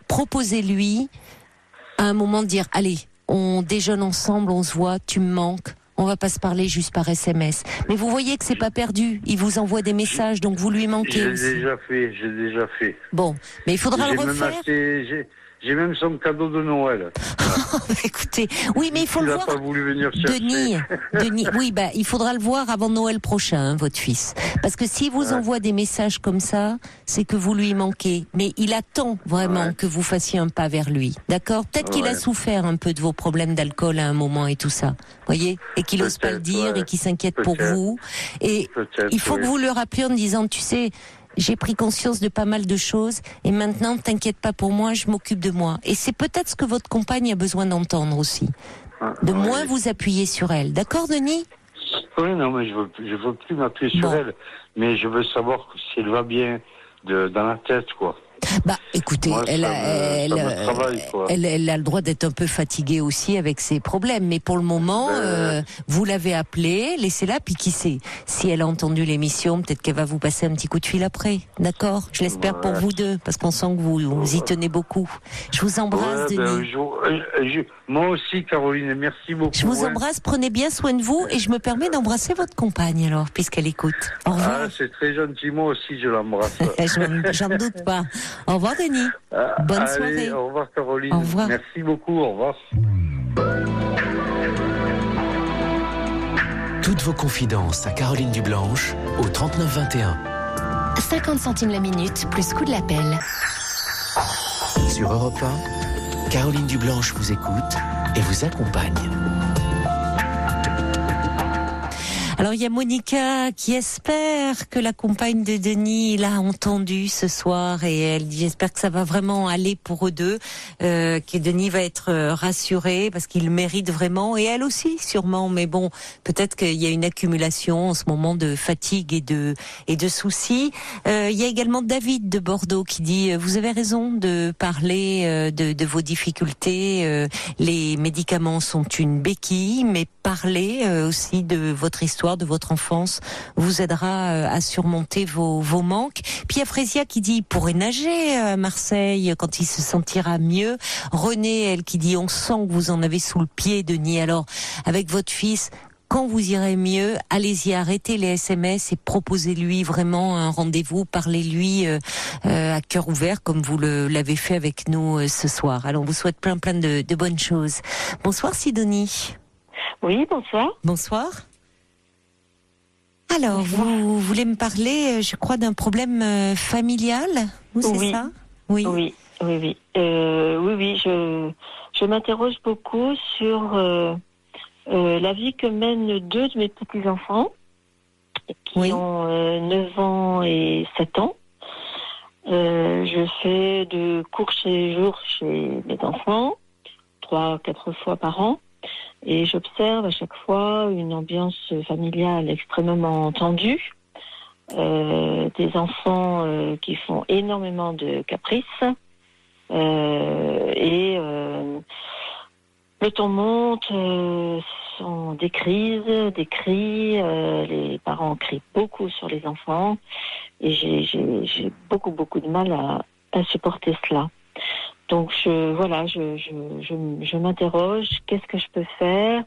proposez-lui à un moment de dire, allez, on déjeune ensemble, on se voit, tu me manques. On va pas se parler juste par SMS. Mais vous voyez que c'est pas perdu. Il vous envoie des messages, donc vous lui manquez. J'ai déjà fait. Bon, mais il faudra le refaire. J'ai même son cadeau de Noël. Écoutez, oui, mais il faut le voir. Il n'a pas voulu venir chercher. Denis, oui, il faudra le voir avant Noël prochain, votre fils. Parce que s'il vous envoie des messages comme ça, c'est que vous lui manquez. Mais il attend vraiment que vous fassiez un pas vers lui. D'accord ? Peut-être qu'il a souffert un peu de vos problèmes d'alcool à un moment et tout ça. Voyez ? Et qu'il n'ose pas le dire et qu'il s'inquiète pour vous. Et il faut que vous le rappeliez en disant, tu sais, j'ai pris conscience de pas mal de choses et maintenant, t'inquiète pas pour moi, je m'occupe de moi. Et c'est peut-être ce que votre compagne a besoin d'entendre aussi. De moins vous appuyer sur elle. D'accord, Denis ? Oui, non, mais je veux plus m'appuyer sur elle. Mais je veux savoir si elle va bien dans la tête, quoi. Écoutez, moi, elle a le droit d'être un peu fatiguée aussi avec ses problèmes, mais pour le moment, vous l'avez appelée, laissez-la, puis qui sait, si elle a entendu l'émission, peut-être qu'elle va vous passer un petit coup de fil après, d'accord ? Je l'espère pour vous deux, parce qu'on sent que vous y tenez beaucoup. Je vous embrasse, Denis. Moi aussi, Caroline, merci beaucoup. Je vous embrasse, prenez bien soin de vous, et je me permets d'embrasser votre compagne alors, puisqu'elle écoute. Au revoir. C'est très gentil, moi aussi je l'embrasse. J'en doute pas. Au revoir, Denis. Bonne soirée. Au revoir, Caroline. Au revoir. Merci beaucoup. Au revoir. Toutes vos confidences à Caroline Dublanche au 39 21. 50 centimes la minute, plus coût de l'appel. Sur Europe 1, Caroline Dublanche vous écoute et vous accompagne. Alors il y a Monica qui espère que la compagne de Denis l'a entendu ce soir et elle dit j'espère que ça va vraiment aller pour eux deux, que Denis va être rassuré parce qu'il mérite vraiment et elle aussi sûrement, mais bon peut-être qu'il y a une accumulation en ce moment de fatigue et de soucis. Il y a également David de Bordeaux qui dit vous avez raison de parler de vos difficultés, les médicaments sont une béquille, mais parler aussi de votre histoire, de votre enfance, vous aidera à surmonter vos manques. Puis il y a Frésia qui dit, il pourrait nager à Marseille quand il se sentira mieux. Renée, elle, qui dit, on sent que vous en avez sous le pied, Denis. Alors, avec votre fils, quand vous irez mieux, allez-y, arrêtez les SMS et proposez-lui vraiment un rendez-vous, parlez-lui à cœur ouvert comme vous l'avez fait avec nous ce soir. Alors, on vous souhaite plein de bonnes choses. Bonsoir Sidonie. Oui, bonsoir. Bonsoir. Alors, vous voulez me parler, je crois, d'un problème familial, ou c'est ça ? Oui. Oui, je m'interroge beaucoup sur la vie que mènent deux de mes petits-enfants, qui ont 9 ans et 7 ans. Je fais de courts séjours chez mes enfants, 3-4 fois par an. Et j'observe à chaque fois une ambiance familiale extrêmement tendue, des enfants qui font énormément de caprices, et le ton monte, sont des crises, des cris, les parents crient beaucoup sur les enfants, et j'ai beaucoup de mal à supporter cela. Donc je m'interroge, qu'est-ce que je peux faire,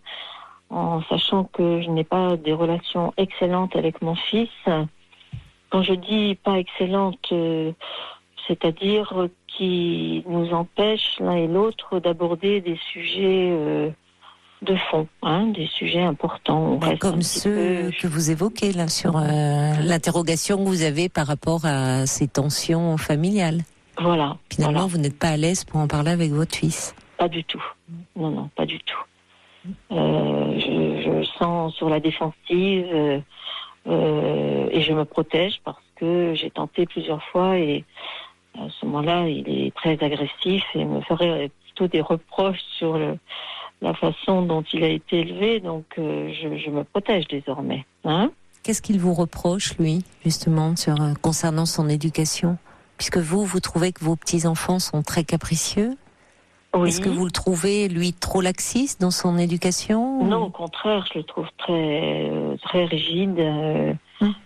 en sachant que je n'ai pas des relations excellentes avec mon fils. Quand je dis pas excellentes, c'est-à-dire qui nous empêchent l'un et l'autre d'aborder des sujets de fond, des sujets importants. Comme ceux que vous évoquez là sur l'interrogation que vous avez par rapport à ces tensions familiales. Voilà. Finalement, vous n'êtes pas à l'aise pour en parler avec votre fils. Pas du tout. Non, pas du tout. Je sens sur la défensive et je me protège parce que j'ai tenté plusieurs fois et à ce moment-là, il est très agressif et me ferait plutôt des reproches sur la façon dont il a été élevé. Donc, je me protège désormais. Qu'est-ce qu'il vous reproche, lui, justement, concernant son éducation ? Puisque vous trouvez que vos petits-enfants sont très capricieux. Oui. Est-ce que vous le trouvez, lui, trop laxiste dans son éducation ? Non, au contraire, je le trouve très rigide.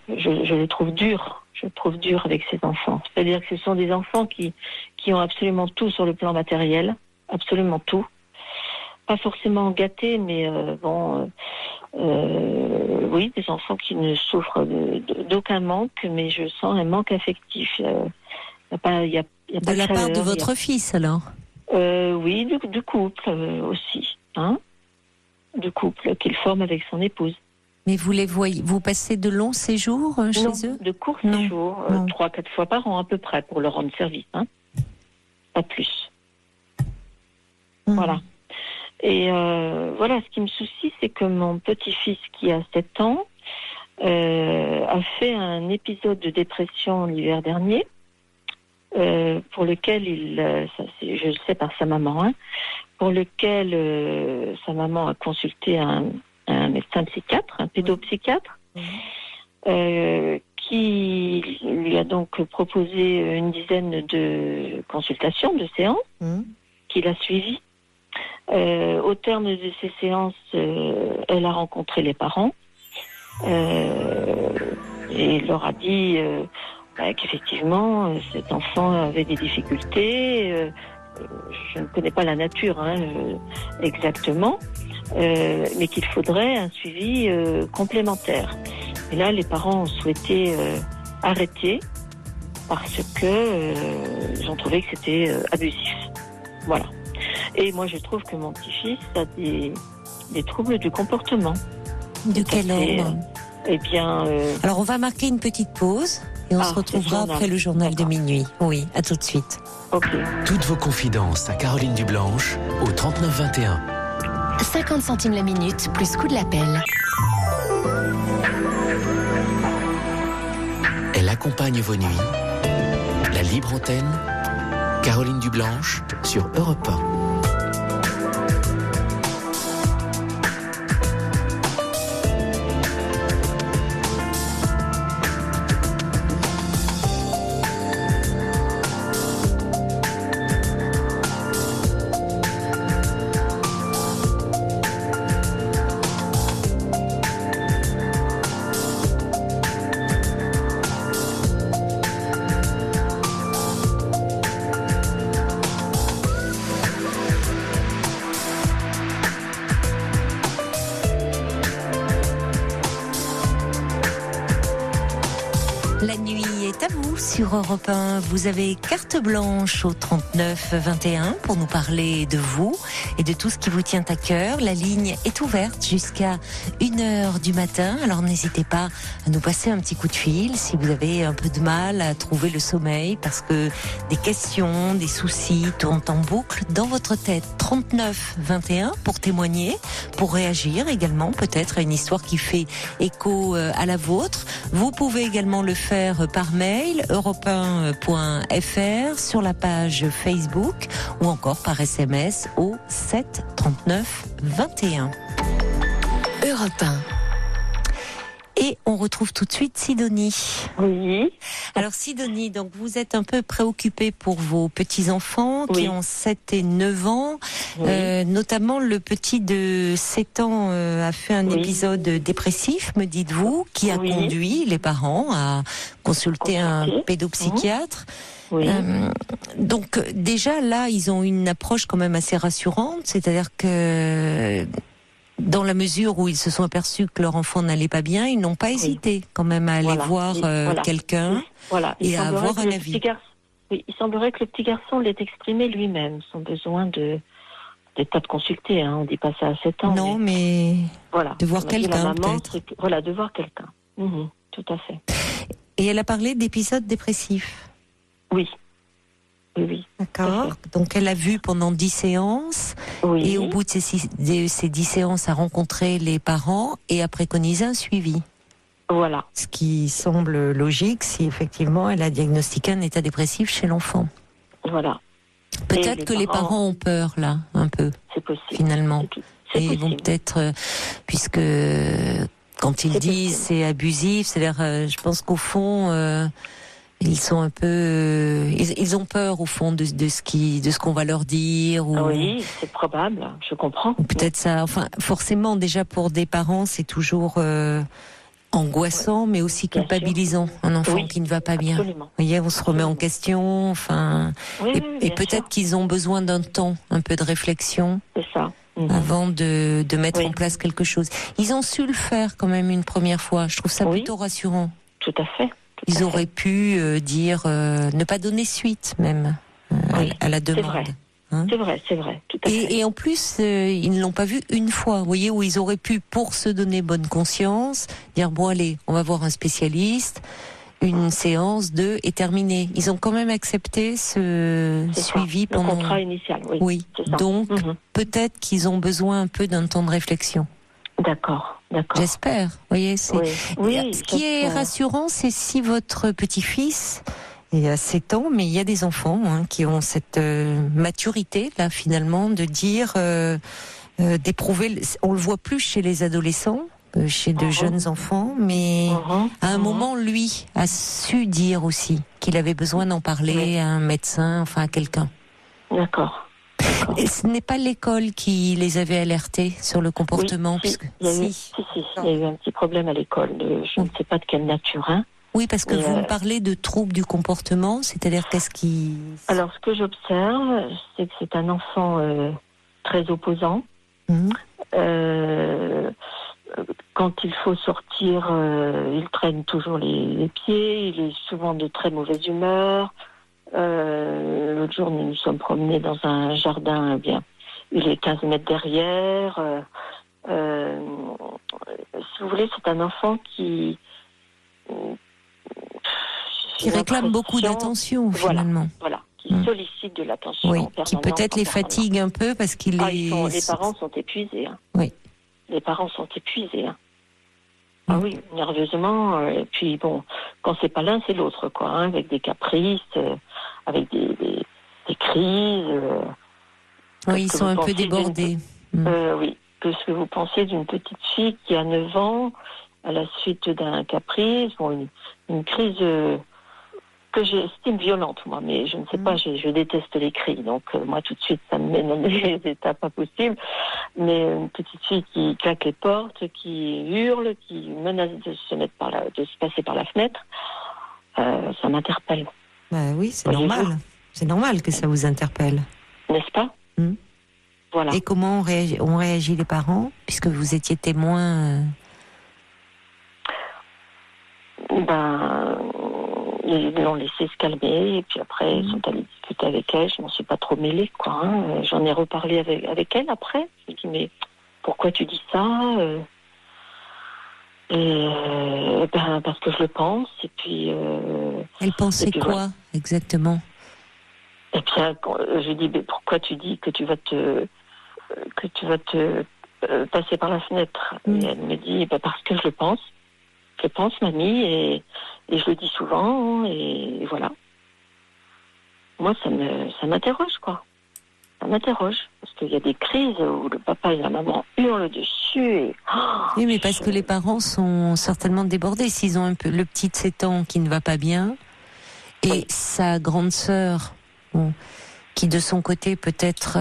Je le trouve dur. Je le trouve dur avec ses enfants. C'est-à-dire que ce sont des enfants qui ont absolument tout sur le plan matériel. Absolument tout. Pas forcément gâtés, mais oui, des enfants qui ne souffrent d'aucun manque, mais je sens un manque affectif. Il y a pas de la part de votre fils, alors ? Oui, du couple aussi, du couple qu'il forme avec son épouse. Mais vous les voyez, vous passez de longs séjours chez eux ? De courts séjours, 3-4 fois par an à peu près, pour leur rendre service, pas plus. Voilà. Et ce qui me soucie, c'est que mon petit-fils qui a 7 ans a fait un épisode de dépression l'hiver dernier, pour lequel je le sais par sa maman, pour lequel sa maman a consulté un médecin psychiatre, un pédopsychiatre, qui lui a donc proposé une dizaine de consultations, de séances, qu'il a suivies. Au terme de ces séances, elle a rencontré les parents et leur a dit qu'effectivement cet enfant avait des difficultés. Je ne connais pas la nature exactement, mais qu'il faudrait un suivi complémentaire. Et là, les parents ont souhaité arrêter parce que ils ont trouvé que c'était abusif. Voilà. Et moi, je trouve que mon petit-fils a des troubles du comportement. De quel ordre ? Alors, on va marquer une petite pause et on se retrouvera après le journal de minuit. Oui, à tout de suite. Okay. Toutes vos confidences à Caroline Dublanche au 39 21. 50 centimes la minute, plus coût de l'appel. Elle accompagne vos nuits. La libre antenne, Caroline Dublanche sur Europe 1. La nuit est à vous sur Europe 1. Vous avez carte blanche au 39 21 pour nous parler de vous et de tout ce qui vous tient à cœur. La ligne est ouverte jusqu'à 1h du matin. Alors n'hésitez pas à nous passer un petit coup de fil si vous avez un peu de mal à trouver le sommeil parce que des questions, des soucis tournent en boucle dans votre tête. 39 21 pour témoigner, pour réagir également peut-être à une histoire qui fait écho à la vôtre. Vous pouvez également le faire faire par mail, europe1.fr, sur la page Facebook ou encore par SMS au 7 39 21. Europe 1. Et on retrouve tout de suite Sidonie. Oui. Alors Sidonie, donc vous êtes un peu préoccupée pour vos petits-enfants qui ont 7 et 9 ans. Notamment le petit de 7 ans a fait un épisode dépressif, me dites-vous, qui a conduit les parents à consulter un pédopsychiatre. Oui. Donc déjà là, ils ont une approche quand même assez rassurante, c'est-à-dire que dans la mesure où ils se sont aperçus que leur enfant n'allait pas bien, ils n'ont pas hésité quand même à aller voir quelqu'un et à avoir un avis. Il semblerait que le petit garçon l'ait exprimé lui-même, son besoin peut-être pas de consulter, on dit pas ça à 7 ans. Non, mais voilà, de voir quelqu'un peut-être. Voilà, de voir quelqu'un. Tout à fait. Et elle a parlé d'épisodes dépressifs. Oui. Oui. D'accord. Donc elle a vu pendant 10 séances et au bout de ces 10 séances a rencontré les parents et a préconisé un suivi. Voilà. Ce qui semble logique si effectivement elle a diagnostiqué un état dépressif chez l'enfant. Voilà. Peut-être que les parents ont peur là, un peu. C'est possible. Finalement. C'est et ils vont peut-être, puisque quand ils disent c'est abusif, c'est-à-dire, je pense qu'au fond, ils sont un peu, ils ont peur au fond de ce qu'on va leur dire. Ou... Oui, c'est probable. Je comprends. Ou peut-être ça. Enfin, forcément, déjà pour des parents, c'est toujours angoissant, mais aussi culpabilisant. Un enfant qui ne va pas bien. Absolument. Vous voyez, on se remet en question. Enfin, et peut-être qu'ils ont besoin d'un temps, un peu de réflexion. C'est ça. Avant de mettre en place quelque chose. Ils ont su le faire quand même une première fois. Je trouve ça plutôt rassurant. Tout à fait. Ils auraient pu dire ne pas donner suite même à la demande. C'est vrai, c'est vrai. Tout à fait. Et en plus, ils ne l'ont pas vu une fois. Vous voyez, où ils auraient pu, pour se donner bonne conscience, dire bon allez, on va voir un spécialiste. Une séance est terminée. Ils ont quand même accepté ce suivi pendant le contrat initial. Oui. Donc peut-être qu'ils ont besoin un peu d'un temps de réflexion. D'accord. J'espère. Vous voyez, ce qui est rassurant, c'est si votre petit-fils il a 7 ans, mais il y a des enfants qui ont cette maturité là finalement de dire, d'éprouver. On le voit plus chez les adolescents. Chez de jeunes enfants, mais à un moment, lui a su dire aussi qu'il avait besoin d'en parler à un médecin, enfin à quelqu'un. D'accord. Et ce n'est pas l'école qui les avait alertés sur le comportement, puisque il y a eu un petit problème à l'école. Je ne sais pas de quelle nature. Oui, parce que vous me parlez de troubles du comportement, c'est-à-dire qu'est-ce qui... Alors, ce que j'observe, c'est que c'est un enfant très opposant. Quand il faut sortir, il traîne toujours les pieds, il est souvent de très mauvaise humeur. L'autre jour, nous nous sommes promenés dans un jardin, il est 15 mètres derrière. Si vous voulez, c'est un enfant qui réclame beaucoup d'attention, finalement. Voilà, qui sollicite de l'attention. Oui, qui peut-être les fatigue un peu parce qu'il les parents sont épuisés. Oui. Les parents sont épuisés. Ah oui, nerveusement. Et puis bon, quand c'est pas l'un, c'est l'autre, avec des caprices, avec des crises. Oui, ils sont un peu débordés. Oui. Qu'est-ce que vous pensez d'une petite fille qui a 9 ans, à la suite d'un caprice, une crise que j'estime violente, moi, mais je ne sais pas, je déteste les cris, donc moi tout de suite ça me met dans des états pas possibles, mais une petite fille qui claque les portes, qui hurle, qui menace de se passer par la fenêtre, ça m'interpelle. Oui, c'est normal. C'est normal que ça vous interpelle. N'est-ce pas ? Voilà. Et comment ont réagi les parents, puisque vous étiez témoin Ils l'ont laissé se calmer, et puis après, ils sont allés discuter avec elle. Je m'en suis pas trop mêlée, J'en ai reparlé avec elle après. Je lui ai dit, mais pourquoi tu dis ça ? Parce que je le pense, et puis... Elle pensait quoi, exactement ? Et puis, je lui ai dit, mais pourquoi tu dis que tu vas te passer par la fenêtre ? Et elle me dit, parce que je le pense. Je pense, mamie, et Et je le dis souvent, et voilà. Moi, ça m'interroge, quoi. Ça m'interroge, parce qu'il y a des crises où le papa et la maman hurlent dessus. Et... oui, mais parce que les parents sont certainement débordés. S'ils ont un peu le petit de 7 ans qui ne va pas bien, et sa grande sœur, qui de son côté peut-être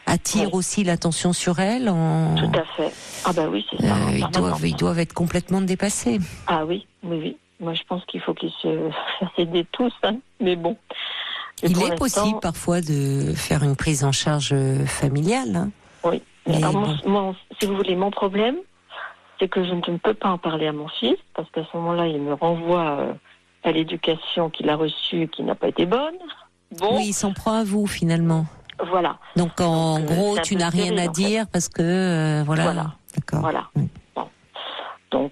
attire aussi l'attention sur elle. Tout à fait. Ah bah oui, c'est ça. Ils doivent être complètement dépassés. Ah oui. Moi, je pense qu'il faut qu'ils se fassent aider tous, hein. Mais bon. Il est possible parfois de faire une prise en charge familiale. Hein. Oui. Mais alors, si vous voulez, mon problème, c'est que je ne peux pas en parler à mon fils, parce qu'à ce moment-là, il me renvoie à l'éducation qu'il a reçue, qui n'a pas été bonne. Bon. Oui, il s'en prend à vous, finalement. Voilà. Donc, en gros, tu n'as rien à dire, parce que, voilà. D'accord. Voilà. Oui. Bon. Donc,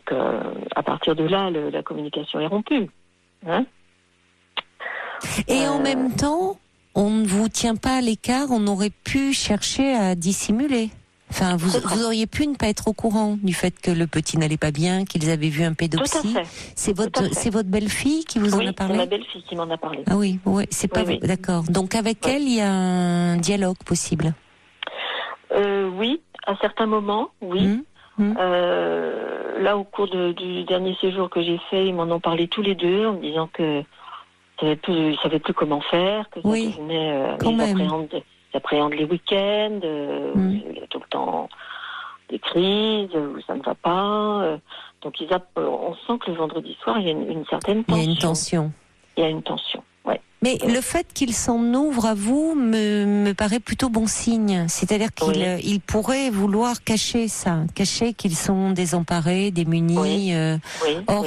à partir de là, la communication est rompue. Hein? Et en même temps, on ne vous tient pas à l'écart, on aurait pu chercher à dissimuler. Enfin, vous auriez pu ne pas être au courant du fait que le petit n'allait pas bien, qu'ils avaient vu un pédopsie. Tout à fait. C'est votre belle-fille qui vous en a parlé? Oui, c'est ma belle-fille qui m'en a parlé. Ah oui, c'est pas oui. D'accord. Donc avec elle, il y a un dialogue possible. Oui, à certains moments, oui. Là, au cours du dernier séjour que j'ai fait, ils m'en ont parlé tous les deux en me disant que ils savaient plus comment faire, que ça devenait, ils appréhendent les week-ends, il y a tout le temps des crises, où ça ne va pas. Donc on sent que le vendredi soir, il y a une certaine tension. Il y a une tension, ouais. Mais le fait qu'il s'en ouvre à vous me paraît plutôt bon signe. C'est-à-dire qu'il pourrait vouloir cacher qu'ils sont désemparés, démunis. Or,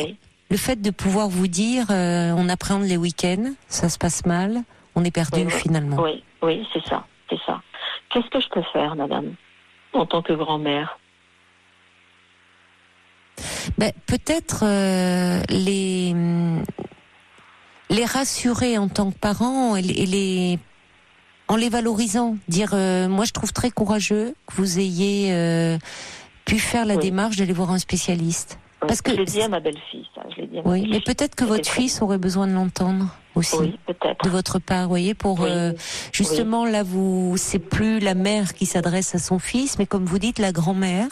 le fait de pouvoir vous dire, on appréhende les week-ends, ça se passe mal, on est perdu finalement. Oui, c'est ça. Qu'est-ce que je peux faire, madame, en tant que grand-mère? Peut-être les rassurer en tant que parents et en les valorisant. Dire, moi je trouve très courageux que vous ayez pu faire la démarche d'aller voir un spécialiste. Parce que je l'ai dit à ma belle-fille, ça. Mais peut-être que votre fils aurait besoin de l'entendre aussi. Oui, peut-être. De votre part, vous voyez, pour justement là, c'est plus la mère qui s'adresse à son fils, mais comme vous dites, la grand-mère,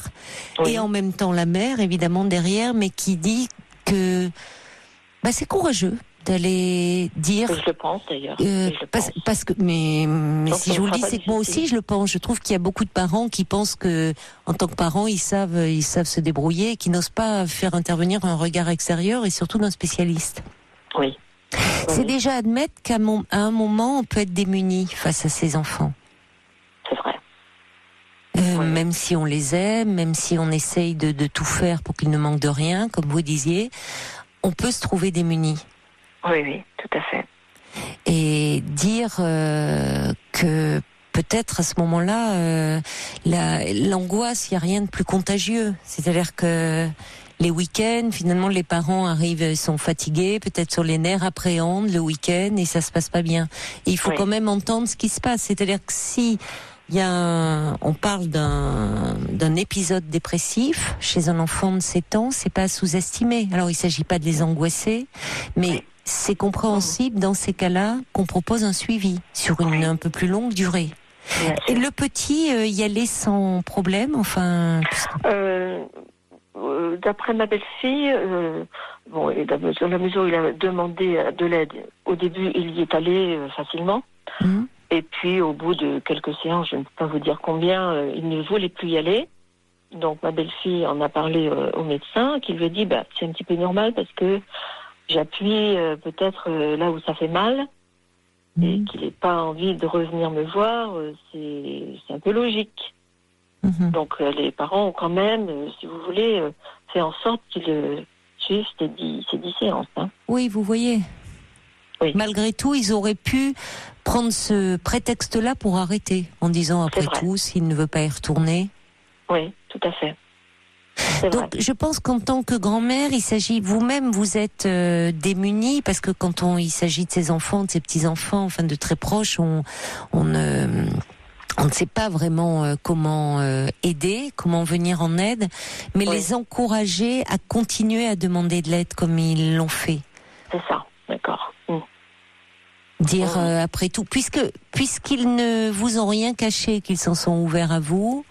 et en même temps la mère, évidemment derrière, mais qui dit que c'est courageux d'aller dire. Je le pense d'ailleurs. Parce que, mais si je vous le dis, c'est que moi aussi je le pense. Je trouve qu'il y a beaucoup de parents qui pensent que, en tant que parents, ils savent se débrouiller, et qui n'osent pas faire intervenir un regard extérieur et surtout d'un spécialiste. Oui. C'est déjà admettre qu'à un moment, on peut être démuni face à ses enfants. C'est vrai. Même si on les aime, même si on essaye de tout faire pour qu'ils ne manquent de rien, comme vous disiez, on peut se trouver démuni. Oui, tout à fait. Et dire que peut-être à ce moment-là, l'angoisse, il n'y a rien de plus contagieux. C'est-à-dire que les week-ends, finalement, les parents arrivent, sont fatigués, peut-être sur les nerfs, appréhendent le week-end et ça se passe pas bien. Et il faut quand même entendre ce qui se passe. C'est-à-dire que si on parle d'un épisode dépressif chez un enfant de 7 ans, c'est pas à sous-estimer. Alors il s'agit pas de les angoisser, mais c'est compréhensible dans ces cas-là qu'on propose un suivi sur une un peu plus longue durée. Et le petit y allait sans problème, enfin. D'après ma belle-fille, et dans la mesure où il a demandé de l'aide, au début il y est allé facilement. Et puis, au bout de quelques séances, je ne peux pas vous dire combien, il ne voulait plus y aller. Donc, ma belle-fille en a parlé au médecin, qui lui a dit, c'est un petit peu normal parce que j'appuie peut-être là où ça fait mal et qu'il n'ait pas envie de revenir me voir. C'est un peu logique. Donc, les parents ont quand même, si vous voulez, fait en sorte qu'ils suivent ces 10 séances. Hein. Oui, vous voyez. Oui. Malgré tout, ils auraient pu prendre ce prétexte-là pour arrêter, en disant après tout, s'il ne veut pas y retourner. Oui, tout à fait. Donc, je pense qu'en tant que grand-mère, il s'agit, vous-même, vous êtes démunie, parce que quand il s'agit de ses enfants, de ses petits-enfants, enfin de très proches, on On ne sait pas vraiment comment aider, comment venir en aide, mais les encourager à continuer à demander de l'aide comme ils l'ont fait. C'est ça, d'accord. Dire après tout, puisqu'ils ne vous ont rien caché, qu'ils s'en sont ouverts à vous,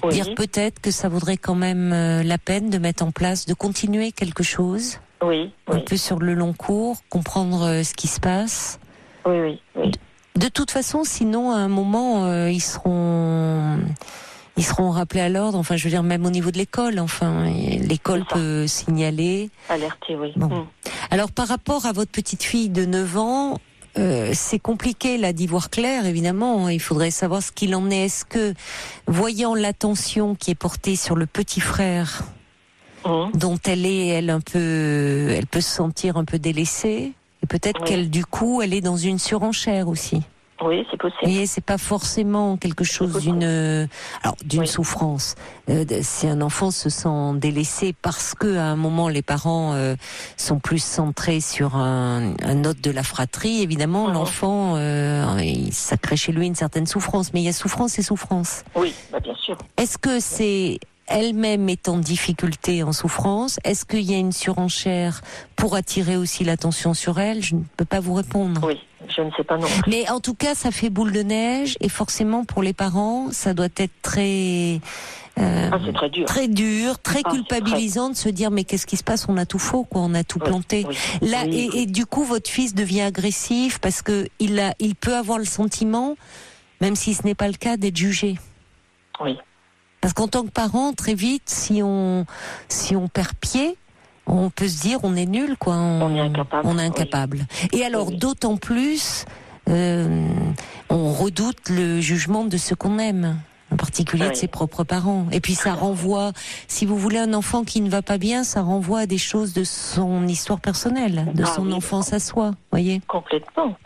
dire peut-être que ça vaudrait quand même la peine de mettre en place, de continuer quelque chose, un peu sur le long cours, comprendre ce qui se passe. Oui. De toute façon, sinon, à un moment, ils seront rappelés à l'ordre. Enfin, je veux dire, même au niveau de l'école. Enfin, l'école peut signaler. Alerter, oui. Bon. Alors, par rapport à votre petite fille de 9 ans, c'est compliqué là d'y voir clair, évidemment. Il faudrait savoir ce qu'il en est. Est-ce que, voyant l'attention qui est portée sur le petit frère, dont elle peut se sentir un peu délaissée, et peut-être qu'elle, du coup, elle est dans une surenchère aussi. Oui, c'est possible. Vous voyez, c'est pas forcément quelque chose d'une souffrance. Si un enfant se sent délaissé parce que à un moment les parents sont plus centrés sur un autre de la fratrie, évidemment, l'enfant, ça crée chez lui une certaine souffrance. Mais il y a souffrance et souffrance. Oui, bien sûr. Est-ce que c'est elle-même est en difficulté, en souffrance? Est-ce qu'il y a une surenchère pour attirer aussi l'attention sur elle? Je ne peux pas vous répondre. Oui, je ne sais pas non plus. Mais en tout cas, ça fait boule de neige et forcément pour les parents, ça doit être très... c'est très dur. Très dur, très culpabilisant de se dire mais qu'est-ce qui se passe? On a tout faux, quoi. On a tout planté. Là, et du coup, votre fils devient agressif parce que il peut avoir le sentiment, même si ce n'est pas le cas, d'être jugé. Oui. Parce qu'en tant que parent, très vite, si on perd pied, on peut se dire on est nul, quoi. On est incapable. On est incapable. Et alors, d'autant plus, on redoute le jugement de ceux qu'on aime, en particulier de ses propres parents. Et puis ça renvoie, si vous voulez, un enfant qui ne va pas bien, ça renvoie à des choses de son histoire personnelle, de son enfance à soi, voyez. Complètement.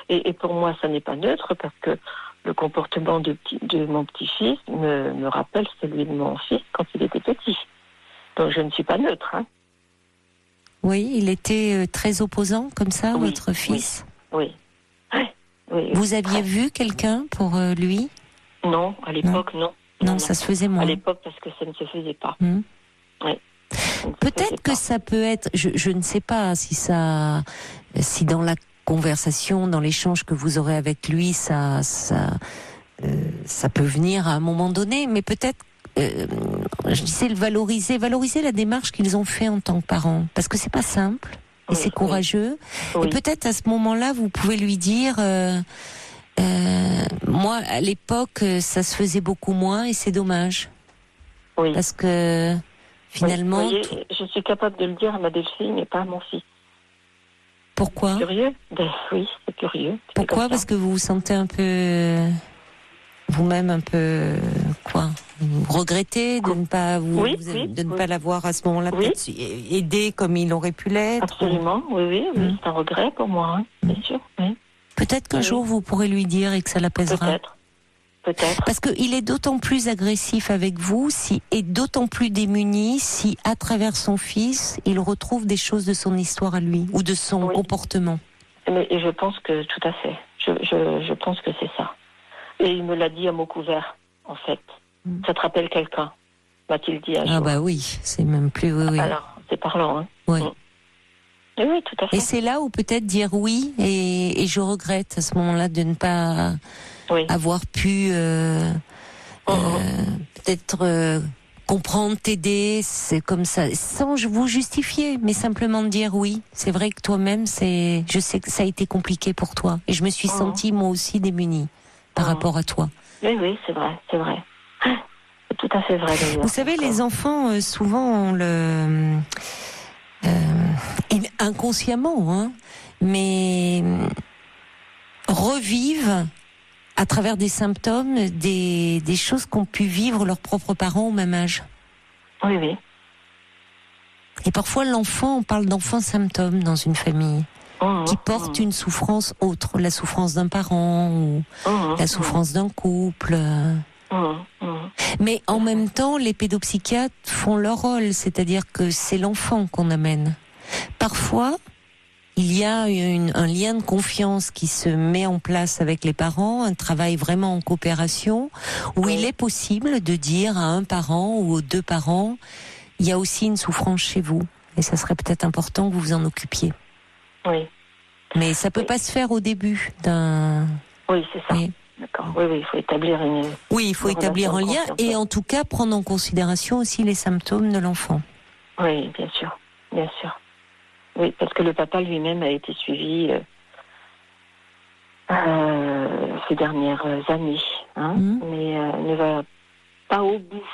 Et pour moi, ça n'est pas neutre parce que le comportement de mon petit-fils me rappelle celui de mon fils quand il était petit. Donc je ne suis pas neutre. Hein. Oui, il était très opposant comme ça, votre fils. Oui. Vous aviez vu quelqu'un pour lui? Non, à l'époque, non. Non, ça se faisait moins. À l'époque, parce que ça ne se faisait pas. Peut-être que ça peut être, je ne sais pas si dans la conversation, dans l'échange que vous aurez avec lui, ça peut venir à un moment donné, mais peut-être, je disais valoriser la démarche qu'ils ont fait en tant que parents, parce que c'est pas simple et c'est courageux. Et peut-être à ce moment-là, vous pouvez lui dire, moi à l'époque, ça se faisait beaucoup moins et c'est dommage, parce que finalement, vous voyez, je suis capable de le dire à ma belle-fille, mais pas à mon fils. Pourquoi? C'est curieux. Oui, c'est curieux. Pourquoi? Parce que vous vous sentez un peu, vous-même un peu, vous regrettez de ne pas pas l'avoir à ce moment-là peut-être aidé comme il aurait pu l'être. Absolument, oui, c'est un regret pour moi, bien sûr. Oui. Peut-être qu'un jour vous pourrez lui dire et que ça l'apaisera. Peut-être. Parce qu'il est d'autant plus agressif avec vous, et d'autant plus démuni si, à travers son fils, il retrouve des choses de son histoire à lui, ou de son comportement. Et je pense que, tout à fait, je pense que c'est ça. Et il me l'a dit à mots couverts, en fait. Ça te rappelle quelqu'un, m'a-t-il dit un jour. Ah bah oui, c'est même plus... Oui. Alors, c'est parlant, hein. Oui. Et oui, tout à fait. Et c'est là où peut-être dire oui, et je regrette à ce moment-là de ne pas... avoir pu peut-être comprendre, t'aider, c'est comme ça, sans vous justifier, mais simplement dire oui. C'est vrai que toi-même, je sais que ça a été compliqué pour toi, et je me suis sentie moi aussi démunie par rapport à toi. Oui, c'est vrai. C'est tout à fait vrai. D'ailleurs. Vous savez, les enfants souvent ont inconsciemment, mais revivent à travers des symptômes, des choses qu'ont pu vivre leurs propres parents au même âge. Oui. Et parfois, l'enfant, on parle d'enfant symptôme dans une famille, qui porte une souffrance autre, la souffrance d'un parent, ou la souffrance d'un couple. Mais en même temps, les pédopsychiatres font leur rôle, c'est-à-dire que c'est l'enfant qu'on amène. Parfois, il y a un lien de confiance qui se met en place avec les parents, un travail vraiment en coopération, où il est possible de dire à un parent ou aux deux parents, il y a aussi une souffrance chez vous, et ça serait peut-être important que vous vous en occupiez. Oui. Mais ça peut pas se faire au début d'un... Oui, c'est ça. Oui. D'accord. Oui, il faut établir une... Oui, il faut établir un lien et en tout cas prendre en considération aussi les symptômes de l'enfant. Oui, bien sûr. Oui, parce que le papa lui-même a été suivi ces dernières années, mais ne va pas au bout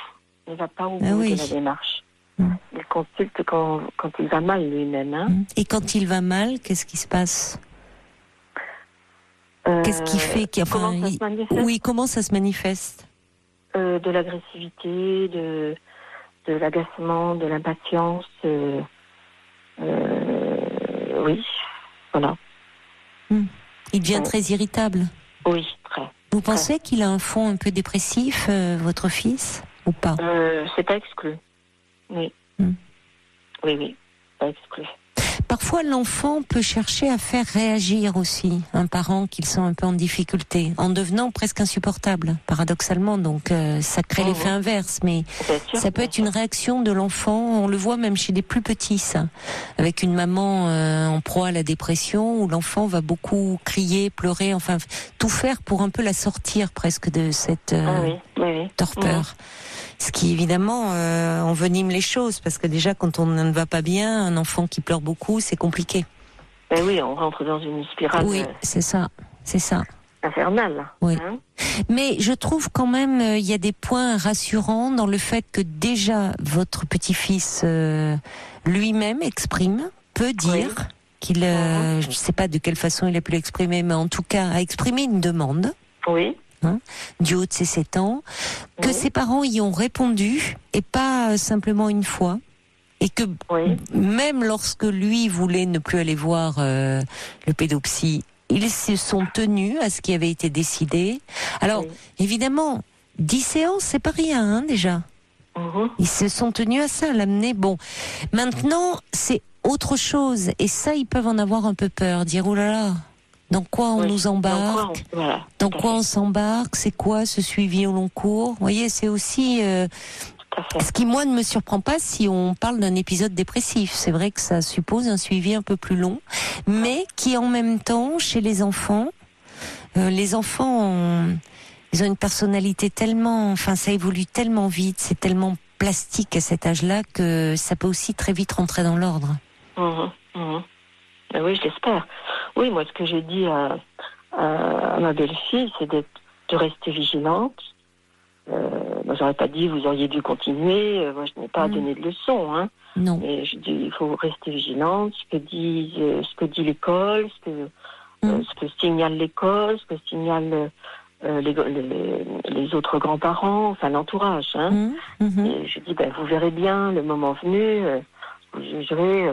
de la démarche. Il consulte quand il va mal lui-même. Et quand il va mal, qu'est-ce qui se passe ? Qu'est-ce qui fait comment ça se manifeste ? Oui, comment ça se manifeste ? De l'agressivité, de l'agacement, de l'impatience. Oui, voilà. Il devient très irritable. Oui, très. Vous pensez qu'il a un fond un peu dépressif, votre fils, ou pas ? C'est pas exclu. Oui. Oui, pas exclu. Parfois, l'enfant peut chercher à faire réagir aussi un parent qu'il sent un peu en difficulté, en devenant presque insupportable, paradoxalement. Donc, ça crée l'effet inverse. Mais ça peut être une réaction de l'enfant. On le voit même chez des plus petits, ça. Avec une maman en proie à la dépression, où l'enfant va beaucoup crier, pleurer, enfin, tout faire pour un peu la sortir presque de cette torpeur. Ce qui, évidemment, envenime les choses, parce que déjà, quand on ne va pas bien, un enfant qui pleure beaucoup, c'est compliqué. Ben oui, on rentre dans une spirale. Oui, c'est ça. Infernale. Oui. Mais je trouve quand même, il y a des points rassurants dans le fait que déjà, votre petit-fils lui-même peut dire qu'il, je ne sais pas de quelle façon il a pu l'exprimer, mais en tout cas, a exprimé une demande. Oui. Du haut de ses 7 ans, que ses parents y ont répondu, et pas simplement une fois, et que même lorsque lui voulait ne plus aller voir le pédopsie, ils se sont tenus à ce qui avait été décidé. Alors, évidemment, 10 séances, c'est pas rien, déjà. Ils se sont tenus à ça, l'amener. Bon, maintenant, c'est autre chose, et ça, ils peuvent en avoir un peu peur, dire, oh là là, dans quoi on nous embarque ? Dans quoi on s'embarque ? C'est quoi ce suivi au long cours ? Vous voyez, c'est aussi ce qui, moi, ne me surprend pas si on parle d'un épisode dépressif. C'est vrai que ça suppose un suivi un peu plus long, mais qui, en même temps, chez les enfants ils ont une personnalité tellement... Enfin, ça évolue tellement vite, c'est tellement plastique à cet âge-là que ça peut aussi très vite rentrer dans l'ordre. Oui, je l'espère. Oui, moi, ce que j'ai dit à ma belle-fille, c'est de rester vigilante. Moi, j'aurais pas dit, vous auriez dû continuer. Moi, je n'ai pas donné de leçons. Non. Mais je dis, il faut rester vigilante. Ce que dit l'école, ce que signale l'école, ce que signalent les autres grands-parents, enfin l'entourage. Et je dis, vous verrez bien, le moment venu, vous jugerez...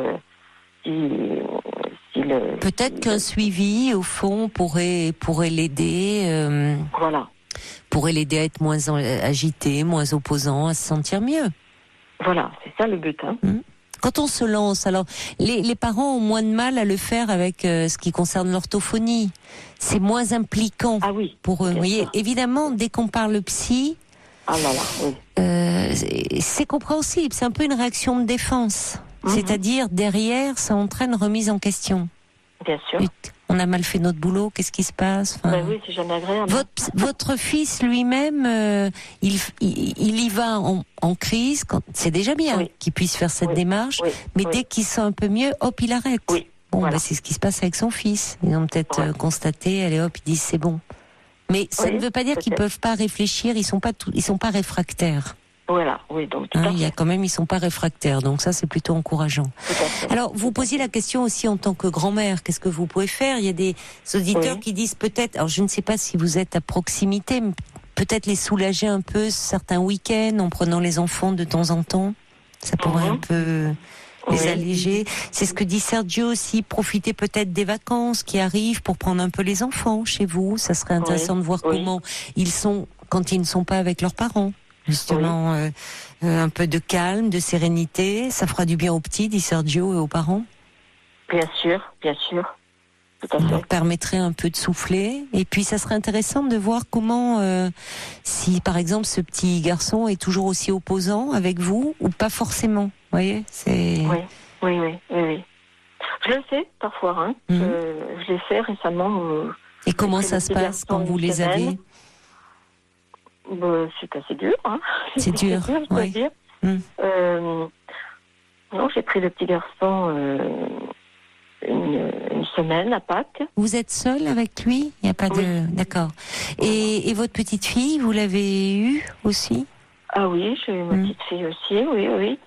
Peut-être qu'un suivi, au fond, pourrait l'aider. Pourrait l'aider à être moins agité, moins opposant, à se sentir mieux. Voilà, c'est ça le but. Quand on se lance, alors les parents ont moins de mal à le faire avec ce qui concerne l'orthophonie. C'est moins impliquant pour eux. Vous voyez, évidemment, dès qu'on parle psy, c'est compréhensible. C'est un peu une réaction de défense. C'est-à-dire, derrière, ça entraîne remise en question. Bien sûr. On a mal fait notre boulot, qu'est-ce qui se passe ? Oui, c'est jamais agréable. Votre fils lui-même, il y va en crise, c'est déjà bien qu'il puisse faire cette démarche, mais dès qu'il sent un peu mieux, hop, il arrête. C'est ce qui se passe avec son fils. Ils ont peut-être constaté, allez hop, ils disent c'est bon. Mais ça ne veut pas dire qu'ils peuvent pas réfléchir, ils sont pas réfractaires. Voilà, oui, donc ils sont pas réfractaires, donc ça c'est plutôt encourageant. Alors, vous posiez la question aussi en tant que grand-mère, qu'est-ce que vous pouvez faire ? Il y a des auditeurs qui disent peut-être, alors je ne sais pas si vous êtes à proximité, mais peut-être les soulager un peu certains week-ends en prenant les enfants de temps en temps, ça pourrait un peu les alléger. C'est ce que dit Sergio aussi, profiter peut-être des vacances qui arrivent pour prendre un peu les enfants chez vous, ça serait intéressant de voir comment ils sont quand ils ne sont pas avec leurs parents. Justement, un peu de calme, de sérénité, ça fera du bien aux petits, dit Sergio, et aux parents. Bien sûr. Tout à Ça fait. leur permettrait un peu de souffler. Et puis, ça serait intéressant de voir comment, si par exemple ce petit garçon est toujours aussi opposant avec vous, ou pas forcément. Vous voyez, c'est. Oui. Je le sais parfois. Hein. Je l'ai fait récemment. Et comment ça se passe quand vous les avez? C'est assez dur. Hein. C'est dur, je dois dire. Non, j'ai pris le petit garçon une semaine à Pâques. Vous êtes seule avec lui? Il n'y a pas de... D'accord. Et votre petite fille, vous l'avez eue aussi? Ah oui, j'ai eu ma petite fille aussi, oui.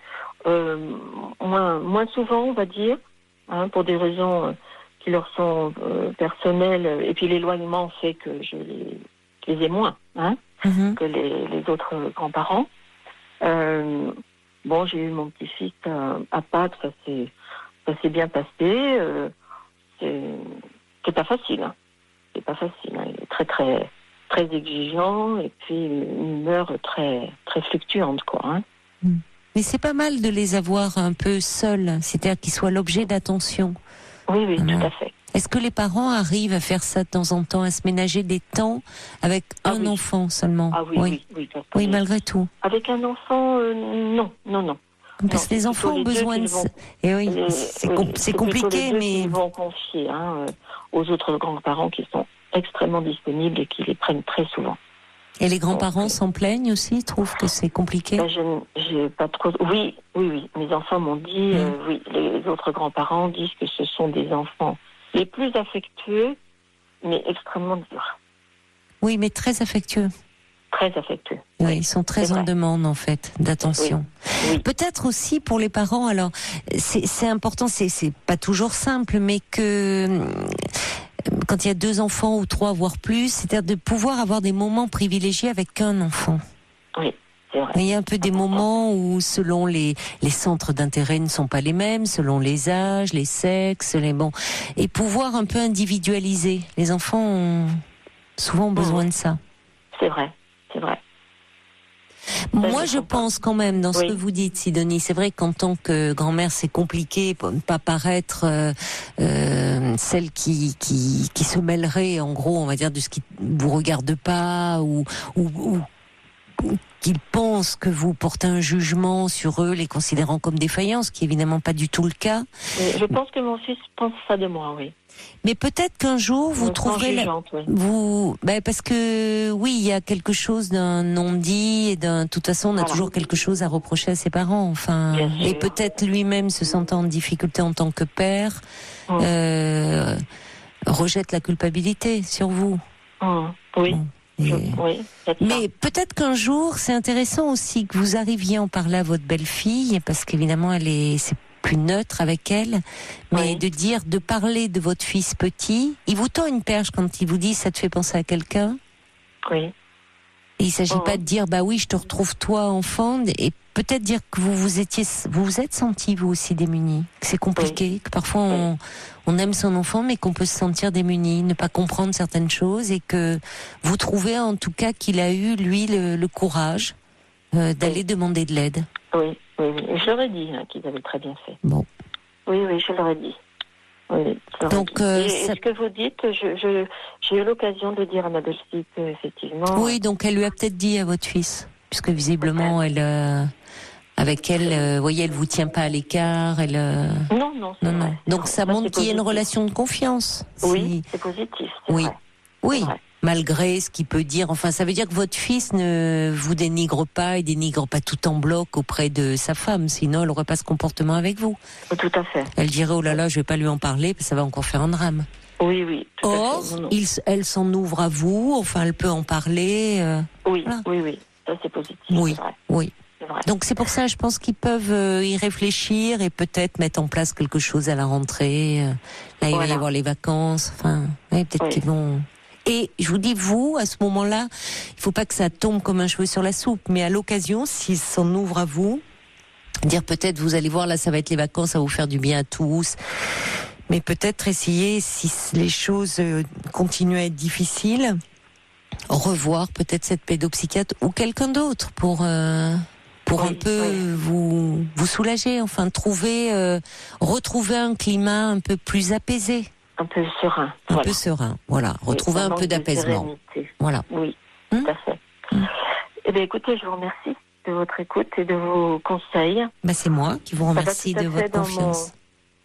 Moins souvent, on va dire, hein, pour des raisons qui leur sont personnelles, et puis l'éloignement fait que je les ai moins que les autres grands-parents. J'ai eu mon petit-fils à Pâques, ça s'est bien passé. C'est pas facile. Hein. C'est pas facile. Hein. Il est très, très, très exigeant et puis une humeur très, très fluctuante, quoi. Hein. Mais c'est pas mal de les avoir un peu seuls, c'est-à-dire qu'ils soient l'objet d'attention. Oui, tout à fait. Est-ce que les parents arrivent à faire ça de temps en temps, à se ménager des temps avec un enfant seulement? Ah oui. Oui, malgré tout. Avec un enfant, non. Parce que les enfants ont besoin de ça. Et oui, c'est compliqué, mais ils vont confier aux autres grands-parents qui sont extrêmement disponibles et qui les prennent très souvent. Et les grands-parents s'en plaignent aussi, ils trouvent que c'est compliqué? J'ai pas trop. Oui. Mes enfants m'ont dit, oui, les autres grands-parents disent que ce sont des enfants les plus affectueux, mais extrêmement durs. Oui, mais très affectueux. Très affectueux. Oui, ils sont très en demande, en fait, d'attention. Oui. Peut-être aussi pour les parents, alors, c'est important, c'est pas toujours simple, mais que quand il y a 2 enfants ou 3, voire plus, c'est-à-dire de pouvoir avoir des moments privilégiés avec un enfant. Oui. Il y a un peu des moments où, selon les centres d'intérêt ne sont pas les mêmes, selon les âges, les sexes, et pouvoir un peu individualiser. Les enfants ont souvent besoin de ça. C'est vrai. Moi, je pense quand même, dans ce que vous dites, Sidonie, c'est vrai qu'en tant que grand-mère, c'est compliqué pour ne pas paraître celle qui se mêlerait, en gros, on va dire, de ce qui vous regarde pas, ou qu'ils pensent que vous portez un jugement sur eux, les considérant comme défaillants, ce qui est évidemment pas du tout le cas. Je pense que mon fils pense ça de moi, oui. Mais peut-être qu'un jour vous trouverez parce que oui, il y a quelque chose d'un non-dit et de toute façon on a toujours quelque chose à reprocher à ses parents. Enfin, et peut-être lui-même se sentant en difficulté en tant que père, rejette la culpabilité sur vous. Oui. Mais peut-être qu'un jour, c'est intéressant aussi que vous arriviez à en parler à votre belle-fille, parce qu'évidemment, c'est plus neutre avec elle, mais de parler de votre fils petit. Il vous tend une perche quand il vous dit « ça te fait penser à quelqu'un ?» Oui. Et il ne s'agit pas de dire « bah oui, je te retrouve toi, enfant », et peut-être dire que vous vous êtes senti vous aussi démuni, que c'est compliqué, que parfois on aime son enfant, mais qu'on peut se sentir démuni, ne pas comprendre certaines choses, et que vous trouvez en tout cas qu'il a eu, lui, le courage d'aller demander de l'aide. Oui. Je leur ai dit qu'ils avaient très bien fait. Bon. Oui, je leur ai dit. Donc, ce que vous dites, j'ai eu l'occasion de dire à ma belle-fille qu'effectivement... Oui, donc elle lui a peut-être dit à votre fils, puisque visiblement, avec elle, vous voyez, elle vous tient pas à l'écart, Non. Vrai. Donc ça montre qu'il y a une relation de confiance. Oui, c'est positif. Oui. Vrai. Malgré ce qu'il peut dire. Enfin, ça veut dire que votre fils ne vous dénigre pas et dénigre pas tout en bloc auprès de sa femme. Sinon, elle n'aurait pas ce comportement avec vous. Tout à fait. Elle dirait, oh là là, je vais pas lui en parler, parce que ça va encore faire un drame. Oui. Or, elle s'en ouvre à vous. Enfin, elle peut en parler. Oui. Ça, c'est positif. Oui. C'est vrai. Donc c'est pour ça, je pense qu'ils peuvent y réfléchir et peut-être mettre en place quelque chose à la rentrée. Là, il va y avoir les vacances. Enfin, peut-être qu'ils vont... Et je vous dis, vous, à ce moment-là, il faut pas que ça tombe comme un cheveu sur la soupe, mais à l'occasion, s'il s'en ouvre à vous, dire peut-être, vous allez voir, là, ça va être les vacances, ça va vous faire du bien à tous, mais peut-être essayer, si les choses continuent à être difficiles, revoir peut-être cette pédopsychiatre ou quelqu'un d'autre pour pour un peu vous soulager, enfin retrouver un climat un peu plus apaisé. Un peu serein. Un peu serein, voilà. Retrouver un peu d'apaisement. Voilà. Oui, tout à fait. Eh bien, écoutez, je vous remercie de votre écoute et de vos conseils. C'est moi qui vous remercie de votre confiance.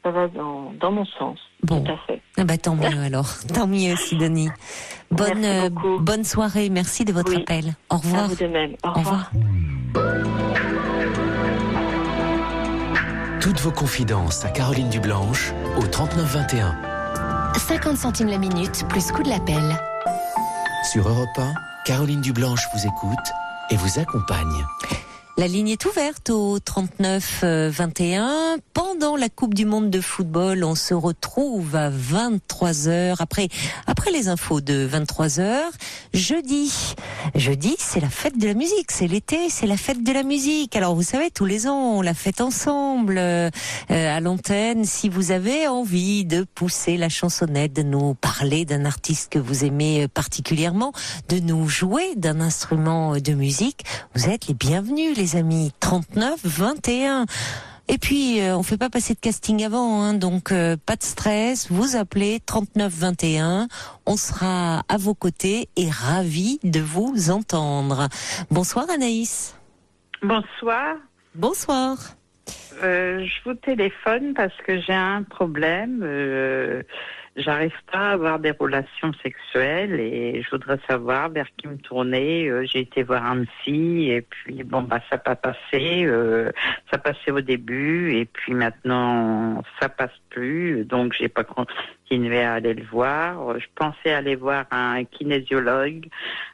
Ça va dans mon sens. Bon. Tout à fait. Tant mieux alors. Tant mieux, Sidonie. Bonne soirée. Merci de votre appel. Au revoir. À vous de même. Au revoir. Toutes vos confidences à Caroline Dublanche au 39 21. 50 centimes la minute, plus coût de l'appel. Sur Europe 1, Caroline Dublanche vous écoute et vous accompagne. La ligne est ouverte au 39 21. Pendant la Coupe du Monde de football, on se retrouve à 23h après les infos de 23h. Jeudi, c'est la fête de la musique, c'est l'été, c'est la fête de la musique. Alors vous savez, tous les ans, on la fête ensemble à l'antenne. Si vous avez envie de pousser la chansonnette, de nous parler d'un artiste que vous aimez particulièrement, de nous jouer d'un instrument de musique, vous êtes les bienvenus, les amis. 39 21. Et puis on fait pas passer de casting avant, donc pas de stress, vous appelez 39 21, on sera à vos côtés et ravis de vous entendre. Bonsoir Anaïs. Bonsoir. Bonsoir. Je vous téléphone parce que j'ai un problème. J'arrive pas à avoir des relations sexuelles et je voudrais savoir vers qui me tourner. J'ai été voir un psy et puis ça n'a pas passé. Ça passait au début et puis maintenant ça passe plus. Donc j'ai pas continué à aller le voir. Je pensais aller voir un kinésiologue.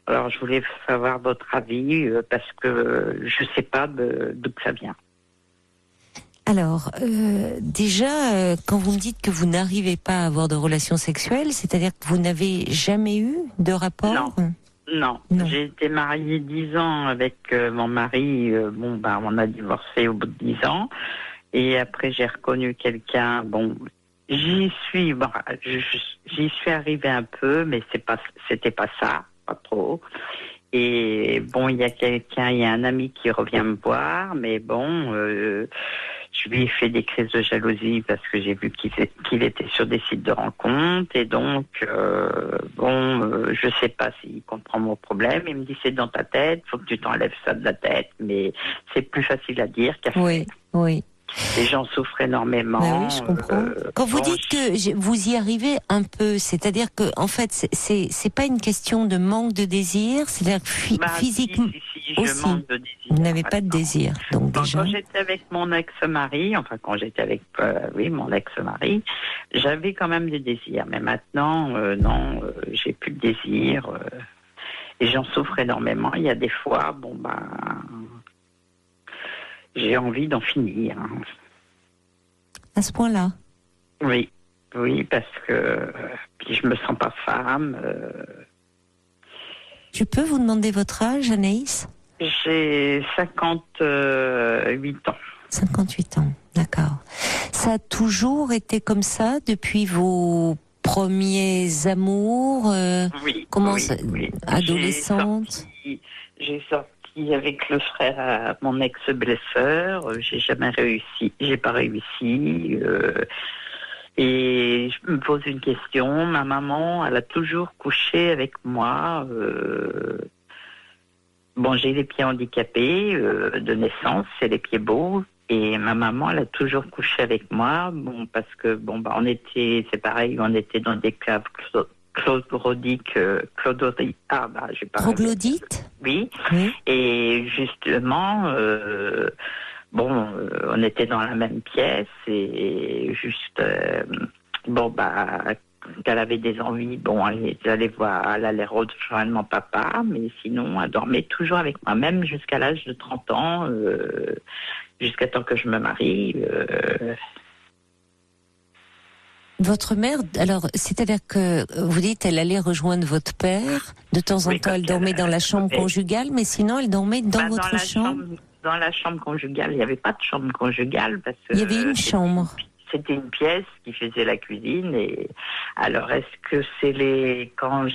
Alors je voulais savoir votre avis parce que je sais pas d'où ça vient. Alors, déjà, quand vous me dites que vous n'arrivez pas à avoir de relations sexuelles, c'est-à-dire que vous n'avez jamais eu de rapport ? Non. J'ai été mariée 10 ans avec mon mari. On a divorcé au bout de 10 ans. Et après, j'ai reconnu quelqu'un. J'y suis arrivée un peu, mais c'était pas ça, pas trop. Et il y a un ami qui revient me voir, mais je lui ai fait des crises de jalousie parce que j'ai vu qu'il était sur des sites de rencontres et donc je sais pas s'il comprend mon problème. Il me dit c'est dans ta tête, faut que tu t'enlèves ça de la tête, mais c'est plus facile à dire qu'à faire. Oui. Les gens souffrent énormément. Oui, je comprends. Quand vous dites que vous y arrivez un peu, c'est-à-dire que en fait c'est pas une question de manque de désir, c'est-à-dire physiquement aussi. Je manque de désir. Vous n'avez pas de désir, donc déjà. Quand j'étais avec mon ex-mari, mon ex-mari, j'avais quand même des désirs, mais maintenant non, j'ai plus de désir et j'en souffre énormément. Il y a des fois, j'ai envie d'en finir. À ce point-là? Oui, parce que puis je me sens pas femme. Je peux vous demander votre âge, Anaïs? J'ai 58 ans. 58 ans, d'accord. Ça a toujours été comme ça depuis vos premiers amours adolescente? J'ai sorti avec le frère à mon ex-blesseur. J'ai pas réussi. Et je me pose une question. Ma maman, elle a toujours couché avec moi. J'ai les pieds handicapés de naissance, c'est les pieds beaux. Et ma maman, elle a toujours couché avec moi. Parce que c'est pareil, on était dans des caves troglodytes. Troglodytes? Oui. Et justement, on était dans la même pièce et juste, qu'elle avait des envies, elle allait rejoindre mon papa, mais sinon, elle dormait toujours avec moi, même jusqu'à l'âge de 30 ans, jusqu'à temps que je me marie. Votre mère, alors, c'est-à-dire que vous dites elle allait rejoindre votre père, de temps en temps elle dormait dans la chambre conjugale, mais sinon elle dormait dans votre chambre? Dans la chambre conjugale, il n'y avait pas de chambre conjugale parce que... Il y avait une chambre. c'était une pièce qui faisait la cuisine. Et alors, est-ce que c'est quand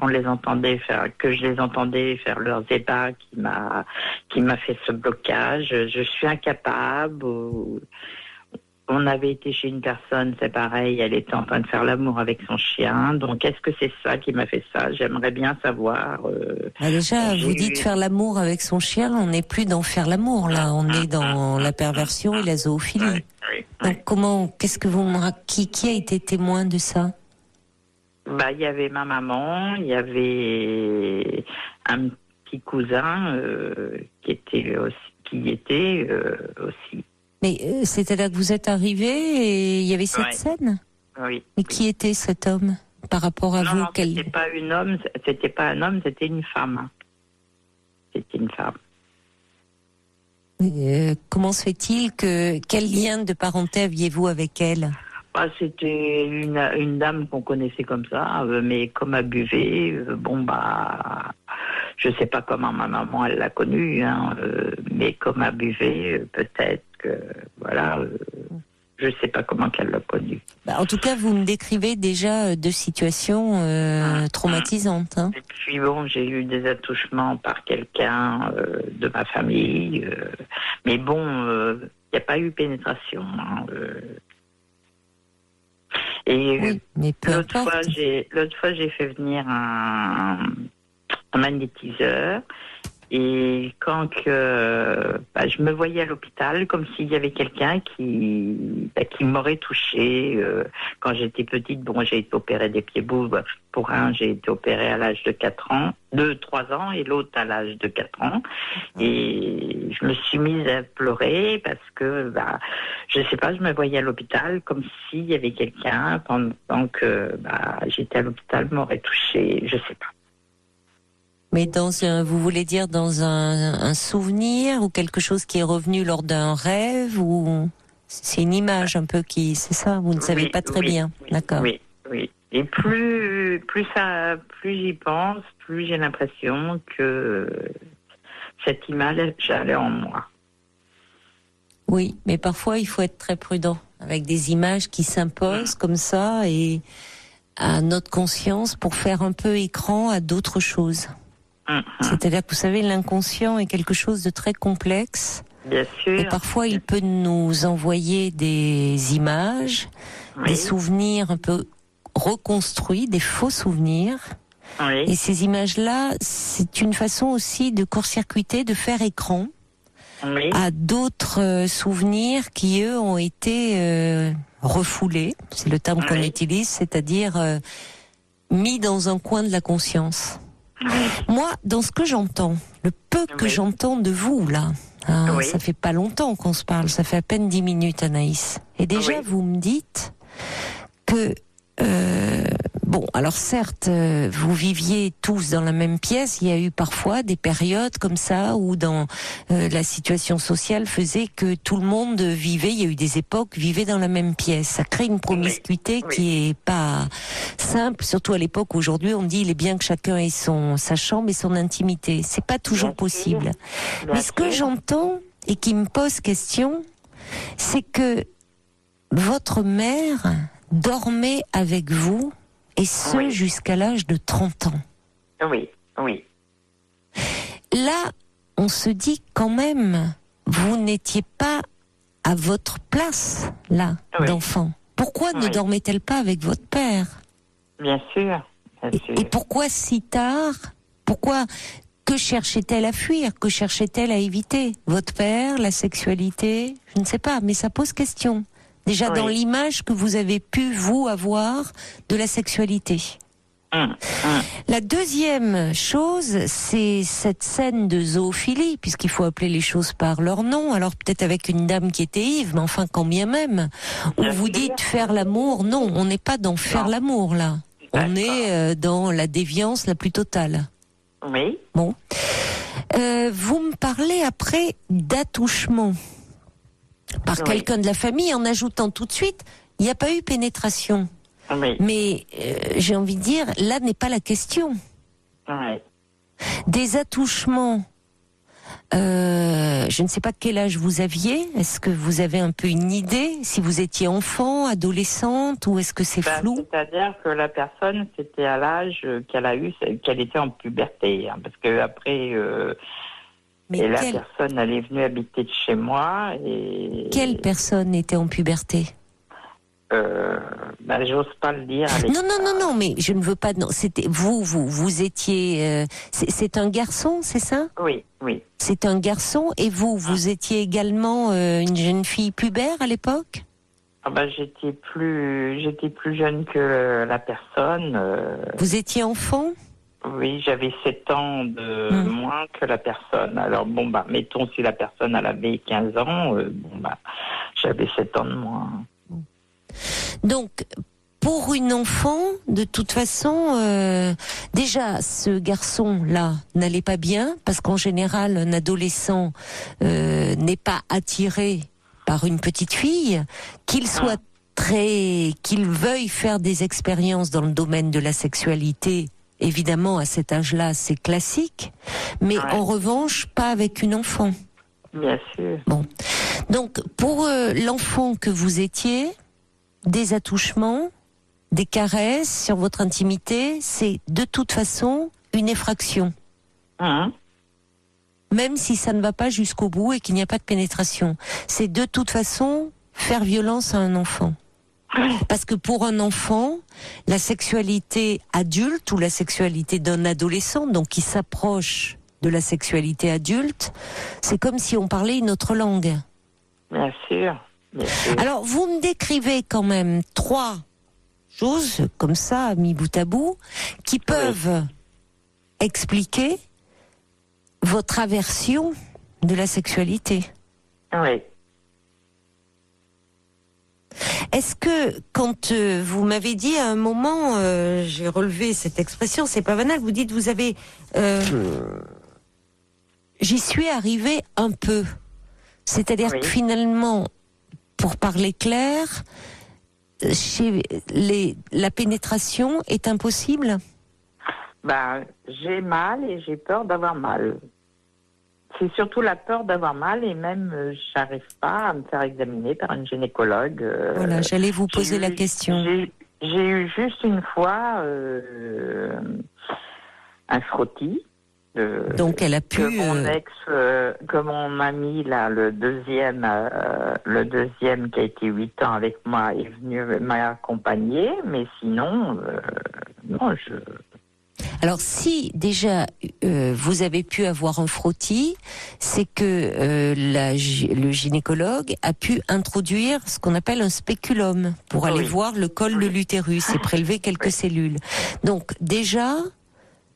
on les entendait faire, que je les entendais faire leurs ébats qui m'a fait ce blocage? Je suis incapable. On avait été chez une personne, c'est pareil, elle était en train de faire l'amour avec son chien. Donc, est-ce que c'est ça qui m'a fait ça? J'aimerais bien savoir. Déjà, vous dites faire l'amour avec son chien, on n'est plus dans faire l'amour, là. On est dans la perversion et la zoophilie. Donc, qui a été témoin de ça? Il y avait ma maman, il y avait un petit cousin qui était aussi. Mais c'est-à-dire que vous êtes arrivé et il y avait cette scène? Oui. Mais qui était cet homme par rapport à vous? Non, c'était pas un homme, c'était une femme. C'était une femme. Comment se fait-il quel lien de parenté aviez-vous avec elle? C'était une dame qu'on connaissait comme ça, mais comme elle buvait, je sais pas comment ma maman elle l'a connue, mais comme elle buvait, peut-être que je sais pas comment qu'elle l'a connue. En tout cas, vous me décrivez déjà deux situations traumatisantes. Et puis j'ai eu des attouchements par quelqu'un de ma famille, mais il n'y a pas eu pénétration. Et oui, mais l'autre fois, j'ai fait venir un magnétiseur. Et quand je me voyais à l'hôpital, comme s'il y avait quelqu'un qui m'aurait touchée. Quand j'étais petite, j'ai été opérée des pieds-bouts. Pour un, j'ai été opérée à l'âge de 3 ans, et l'autre à l'âge de 4 ans. Et je me suis mise à pleurer parce que, je sais pas, je me voyais à l'hôpital comme s'il y avait quelqu'un pendant que j'étais à l'hôpital m'aurait touchée, je sais pas. Mais vous voulez dire dans un souvenir ou quelque chose qui est revenu lors d'un rêve, ou c'est une image un peu c'est ça? Vous ne savez pas très bien. D'accord. Oui. Et plus j'y pense, plus j'ai l'impression que cette image est en moi. Oui, mais parfois il faut être très prudent avec des images qui s'imposent comme ça et à notre conscience pour faire un peu écran à d'autres choses. C'est-à-dire que vous savez, l'inconscient est quelque chose de très complexe. Bien sûr. Et parfois, il peut nous envoyer des images, des souvenirs un peu reconstruits, des faux souvenirs. Oui. Et ces images-là, c'est une façon aussi de court-circuiter, de faire écran à d'autres souvenirs qui, eux, ont été refoulés. C'est le terme qu'on utilise, c'est-à-dire mis dans un coin de la conscience. Moi, dans ce que j'entends, le peu que j'entends de vous, là, ça fait pas longtemps qu'on se parle, ça fait à peine 10 minutes, Anaïs. Et déjà, vous me dites que, alors certes, vous viviez tous dans la même pièce, il y a eu parfois des périodes comme ça où dans la situation sociale faisait que tout le monde vivait, il y a eu des époques, vivait dans la même pièce. Ça crée une promiscuité qui est pas simple, surtout à l'époque où aujourd'hui on dit il est bien que chacun ait sa chambre et son intimité. C'est pas toujours possible. Mais ce que j'entends et qui me pose question, c'est que votre mère dormait avec vous, et ce jusqu'à l'âge de 30 ans. Oui. Là, on se dit quand même, vous n'étiez pas à votre place, là, d'enfant. Pourquoi ne dormait-elle pas avec votre père? Bien sûr. Et pourquoi si tard? Que cherchait-elle à fuir? Que cherchait-elle à éviter? Votre père, la sexualité? Je ne sais pas, mais ça pose question. Déjà dans l'image que vous avez pu, vous, avoir de la sexualité. La deuxième chose, c'est cette scène de zoophilie, puisqu'il faut appeler les choses par leur nom. Alors peut-être avec une dame qui était ivre, mais enfin quand bien même. Où vous dites faire l'amour, non, on n'est pas dans faire l'amour là. On est dans la déviance la plus totale. Oui. Bon. Vous me parlez après d'attouchement par quelqu'un de la famille, en ajoutant tout de suite, il n'y a pas eu pénétration. Oui. Mais j'ai envie de dire, là n'est pas la question. Oui. Des attouchements je ne sais pas quel âge vous aviez. Est-ce que vous avez un peu une idée si vous étiez enfant, adolescente, ou est-ce que c'est flou? C'est-à-dire que la personne, c'était à l'âge qu'elle était en puberté, hein, parce que après, la personne, elle est venue habiter de chez moi. Et quelle personne était en puberté? J'ose pas le dire. Non, mais je ne veux pas. Non, c'était vous étiez. C'est un garçon, c'est ça? Oui. C'est un garçon, et vous étiez également une jeune fille pubère à l'époque? J'étais plus jeune que la personne. Vous étiez enfant? Oui, j'avais 7 ans de moins que la personne. Alors mettons si la personne elle avait 15 ans, j'avais 7 ans de moins. Donc, pour une enfant, de toute façon, déjà, ce garçon-là n'allait pas bien, parce qu'en général, un adolescent n'est pas attiré par une petite fille, qu'il veuille faire des expériences dans le domaine de la sexualité. Évidemment, à cet âge-là, c'est classique, mais en revanche, pas avec une enfant. Bien sûr. Bon. Donc, pour l'enfant que vous étiez, des attouchements, des caresses sur votre intimité, c'est de toute façon une effraction. Même si ça ne va pas jusqu'au bout et qu'il n'y a pas de pénétration. C'est de toute façon faire violence à un enfant. Parce que pour un enfant, la sexualité adulte ou la sexualité d'un adolescent, donc qui s'approche de la sexualité adulte, c'est comme si on parlait une autre langue. Bien sûr. Alors, vous me décrivez quand même 3 choses, comme ça, mis bout à bout, qui peuvent expliquer votre aversion de la sexualité. Oui. Est-ce que, quand vous m'avez dit à un moment, j'ai relevé cette expression, c'est pas banal, vous dites, vous avez... j'y suis arrivée un peu. C'est-à-dire que finalement... Pour parler clair, la pénétration est impossible? J'ai mal et j'ai peur d'avoir mal. C'est surtout la peur d'avoir mal, et même j'arrive pas à me faire examiner par une gynécologue. Voilà, j'allais vous poser la question. J'ai eu juste une fois un frottis. Donc elle a pu... Que mon ami, là, le deuxième qui a été 8 ans avec moi, est venu m'accompagner, mais sinon, non, Alors si déjà vous avez pu avoir un frottis, c'est que le gynécologue a pu introduire ce qu'on appelle un spéculum pour aller voir le col de l'utérus et prélever quelques cellules. Donc déjà...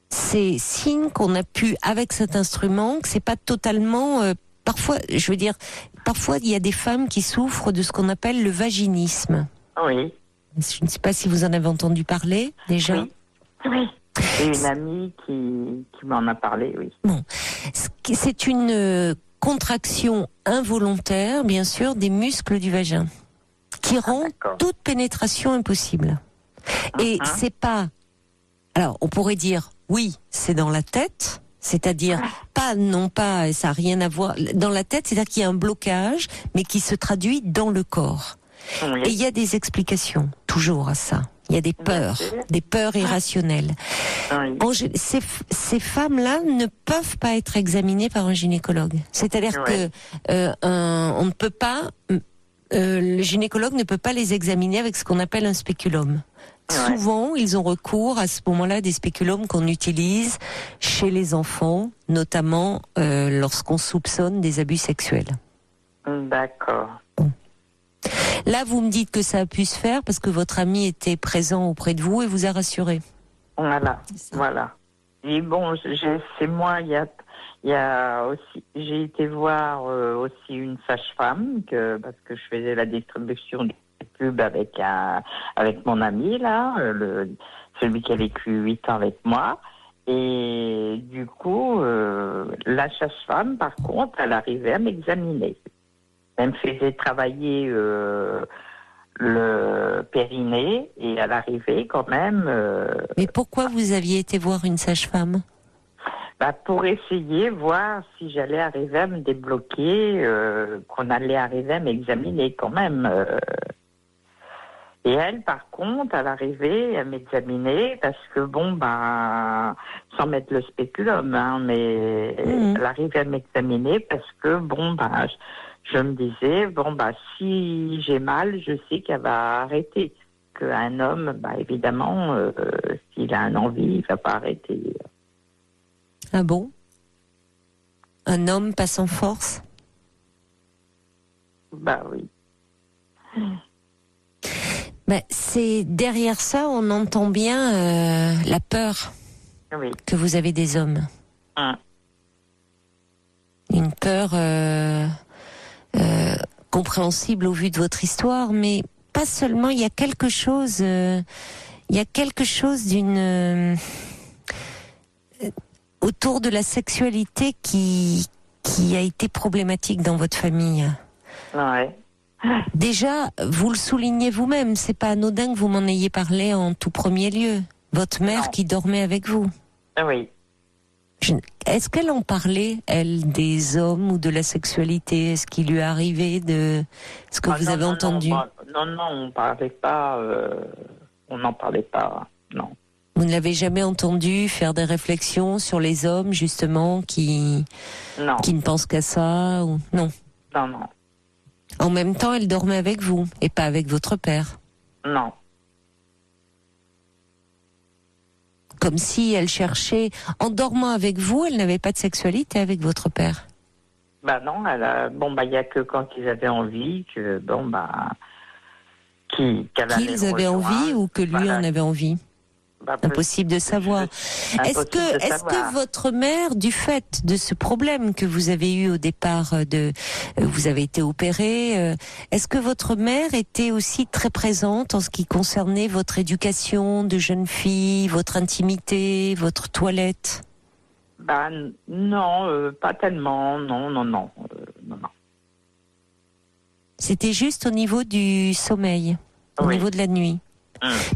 c'est signe qu'on a pu, avec cet instrument, que c'est pas totalement... parfois il y a des femmes qui souffrent de ce qu'on appelle le vaginisme. Oui. Je ne sais pas si vous en avez entendu parler, déjà. Oui. J'ai une amie qui m'en a parlé, oui. Bon. C'est une contraction involontaire, bien sûr, des muscles du vagin, qui rend toute pénétration impossible. Et c'est pas... Alors, on pourrait dire... Oui, c'est dans la tête, c'est-à-dire non pas, ça n'a rien à voir. Dans la tête, c'est-à-dire qu'il y a un blocage, mais qui se traduit dans le corps. Oui. Et il y a des explications, toujours à ça. Il y a des peurs irrationnelles. Oui. Ces femmes-là ne peuvent pas être examinées par un gynécologue. C'est-à-dire que on ne peut pas, le gynécologue ne peut pas les examiner avec ce qu'on appelle un spéculum. Souvent, ils ont recours à ce moment-là à des spéculums qu'on utilise chez les enfants, notamment lorsqu'on soupçonne des abus sexuels. D'accord. Là, vous me dites que ça a pu se faire parce que votre ami était présent auprès de vous et vous a rassuré. Voilà. Et bon, c'est moi, il y a aussi, j'ai été voir aussi une sage-femme parce que je faisais la distribution du pub avec mon ami là, celui qui a vécu 8 ans avec moi. Et du coup, la sage-femme, par contre, elle arrivait à m'examiner. Elle me faisait travailler le périnée et elle arrivait quand même... Mais pourquoi vous aviez été voir une sage-femme ? Pour essayer, voir si j'allais arriver à me débloquer, qu'on allait arriver à m'examiner quand même. Et elle, par contre, elle arrivait à m'examiner parce que, sans mettre le spéculum, mais elle arrivait à m'examiner parce que, je me disais, si j'ai mal, je sais qu'elle va arrêter. Qu'un homme, évidemment, s'il a une envie, il ne va pas arrêter. Ah bon? Un homme pas sans force? Oui. C'est derrière ça, on entend bien la peur que vous avez des hommes. Une peur compréhensible au vu de votre histoire, mais pas seulement. Il y a quelque chose d'une autour de la sexualité qui a été problématique dans votre famille. Ouais. Déjà, vous le soulignez vous-même, c'est pas anodin que vous m'en ayez parlé en tout premier lieu. Votre mère qui dormait avec vous. Oui. Est-ce qu'elle en parlait, elle, des hommes ou de la sexualité? Est-ce qu'il lui arrivait de ce que vous avez entendu? Non, on parlait pas. On n'en parlait pas. Non. Vous ne l'avez jamais entendu faire des réflexions sur les hommes, justement, qui ne pensent qu'à ça ou... Non. Non. En même temps, elle dormait avec vous et pas avec votre père. Non. Comme si elle cherchait, en dormant avec vous, elle n'avait pas de sexualité avec votre père. Non, il y a que quand ils avaient envie que qu'ils avaient envie ou que lui en avait envie. Impossible de savoir. Est-ce que votre mère, du fait de ce problème que vous avez eu au départ, vous avez été opérée, est-ce que votre mère était aussi très présente en ce qui concernait votre éducation de jeune fille, votre intimité, votre toilette? Non, pas tellement. Non. C'était juste au niveau du sommeil, au niveau de la nuit.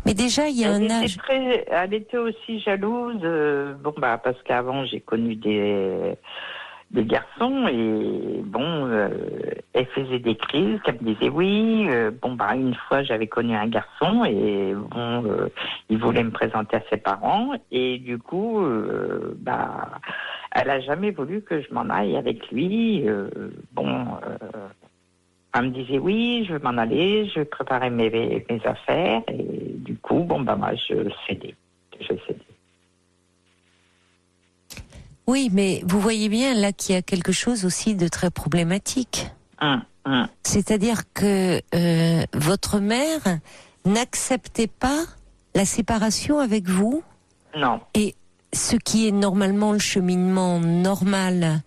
Mais déjà, il y a un âge. Elle était aussi jalouse, parce qu'avant j'ai connu des garçons et elle faisait des crises, qu'elle me disait oui. Une fois j'avais connu un garçon et il voulait me présenter à ses parents et du coup, elle a jamais voulu que je m'en aille avec lui. Elle me disait oui, je veux m'en aller, je préparais mes affaires et du coup, moi je cédais. Oui, mais vous voyez bien là qu'il y a quelque chose aussi de très problématique. C'est-à-dire que votre mère n'acceptait pas la séparation avec vous. Non. Et ce qui est normalement le cheminement normal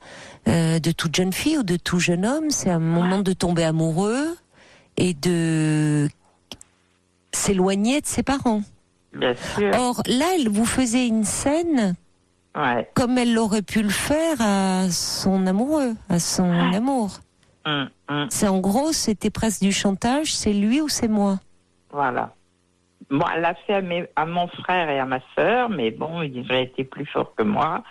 de toute jeune fille ou de tout jeune homme, c'est un moment de tomber amoureux et de s'éloigner de ses parents. Bien sûr. Or, là, elle vous faisait une scène comme elle l'aurait pu le faire à son amoureux, à son amour. C'est en gros, c'était presque du chantage, c'est lui ou c'est moi. Voilà. Elle l'a fait à mon frère et à ma sœur, mais ils ont été plus forts que moi.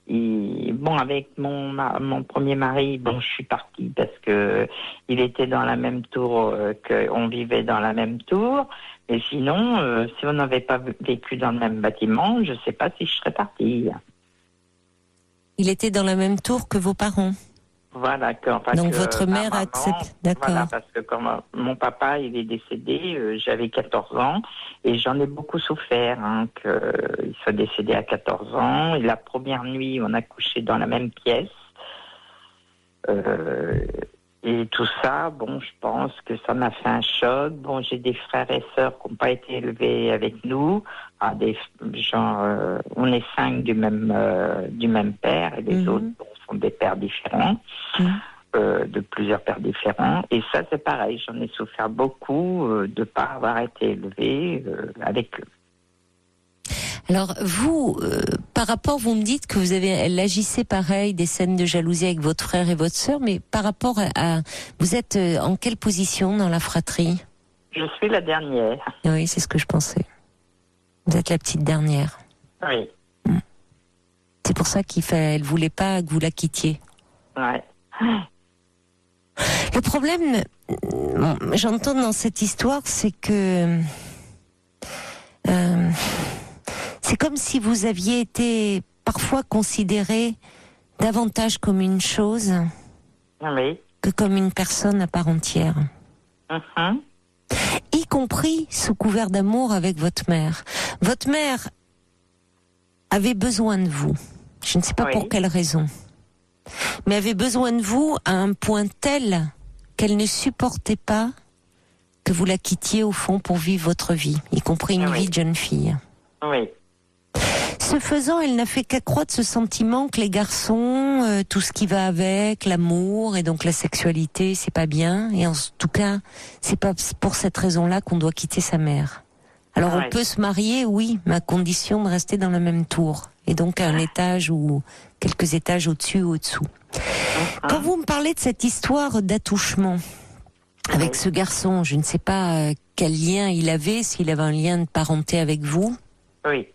Et avec mon premier mari, je suis partie parce que il était dans la même tour, qu'on vivait dans la même tour. Et sinon, si on n'avait pas vécu dans le même bâtiment, je ne sais pas si je serais partie. Il était dans la même tour que vos parents. Voilà. Donc votre mère accepte, d'accord. Voilà, parce que quand mon papa il est décédé, j'avais 14 ans et j'en ai beaucoup souffert qu'il soit décédé à 14 ans. Et la première nuit, on a couché dans la même pièce. Et tout ça, je pense que ça m'a fait un choc. J'ai des frères et sœurs qui n'ont pas été élevés avec nous. On est 5 du même père et les autres sont des pères différents, de plusieurs pères différents. Et ça, c'est pareil. J'en ai souffert beaucoup de ne pas avoir été élevée avec eux. Alors vous, par rapport, vous me dites que elle agissait pareil, des scènes de jalousie avec votre frère et votre sœur, mais par rapport à, vous êtes en quelle position dans la fratrie? Je suis la dernière. Oui, c'est ce que je pensais. Vous êtes la petite dernière. Oui. C'est pour ça qu'elle voulait pas que vous la quittiez. Ouais. Le problème, j'entends dans cette histoire, c'est que c'est comme si vous aviez été parfois considéré davantage comme une chose que comme une personne à part entière. Y compris sous couvert d'amour avec votre mère. Votre mère avait besoin de vous. Je ne sais pas pour quelle raison. Mais avait besoin de vous à un point tel qu'elle ne supportait pas que vous la quittiez au fond pour vivre votre vie, y compris une vie de jeune fille. Oui. Ce faisant, elle n'a fait qu'accroître ce sentiment que les garçons, tout ce qui va avec, l'amour et donc la sexualité, c'est pas bien. Et en tout cas, c'est pas pour cette raison-là qu'on doit quitter sa mère. Alors on peut se marier, oui, mais à condition de rester dans la même tour. Et donc à un étage ou quelques étages au-dessus ou au-dessous. Quand vous me parlez de cette histoire d'attouchement avec ce garçon, je ne sais pas quel lien il avait, s'il avait un lien de parenté avec vous. Oui.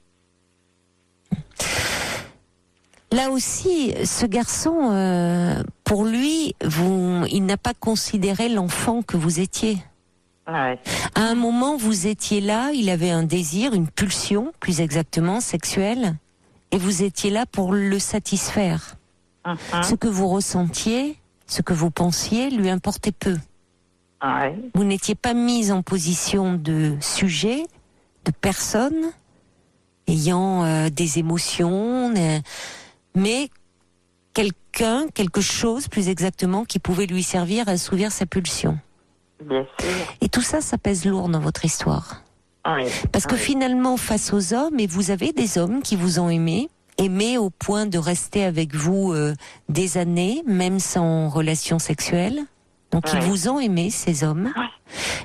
Là aussi, ce garçon, pour lui, il n'a pas considéré l'enfant que vous étiez. Ouais. À un moment, vous étiez là, il avait un désir, une pulsion, plus exactement, sexuelle, et vous étiez là pour le satisfaire. Ce que vous ressentiez, ce que vous pensiez, lui importait peu. Vous n'étiez pas mise en position de sujet, de personne, ayant des émotions, mais quelque chose plus exactement qui pouvait lui servir à assouvir sa pulsion. Bien sûr. Et tout ça, ça pèse lourd dans votre histoire. Parce que finalement, face aux hommes, et vous avez des hommes qui vous ont aimé au point de rester avec vous des années, même sans relation sexuelle. Donc ils vous ont aimé, ces hommes.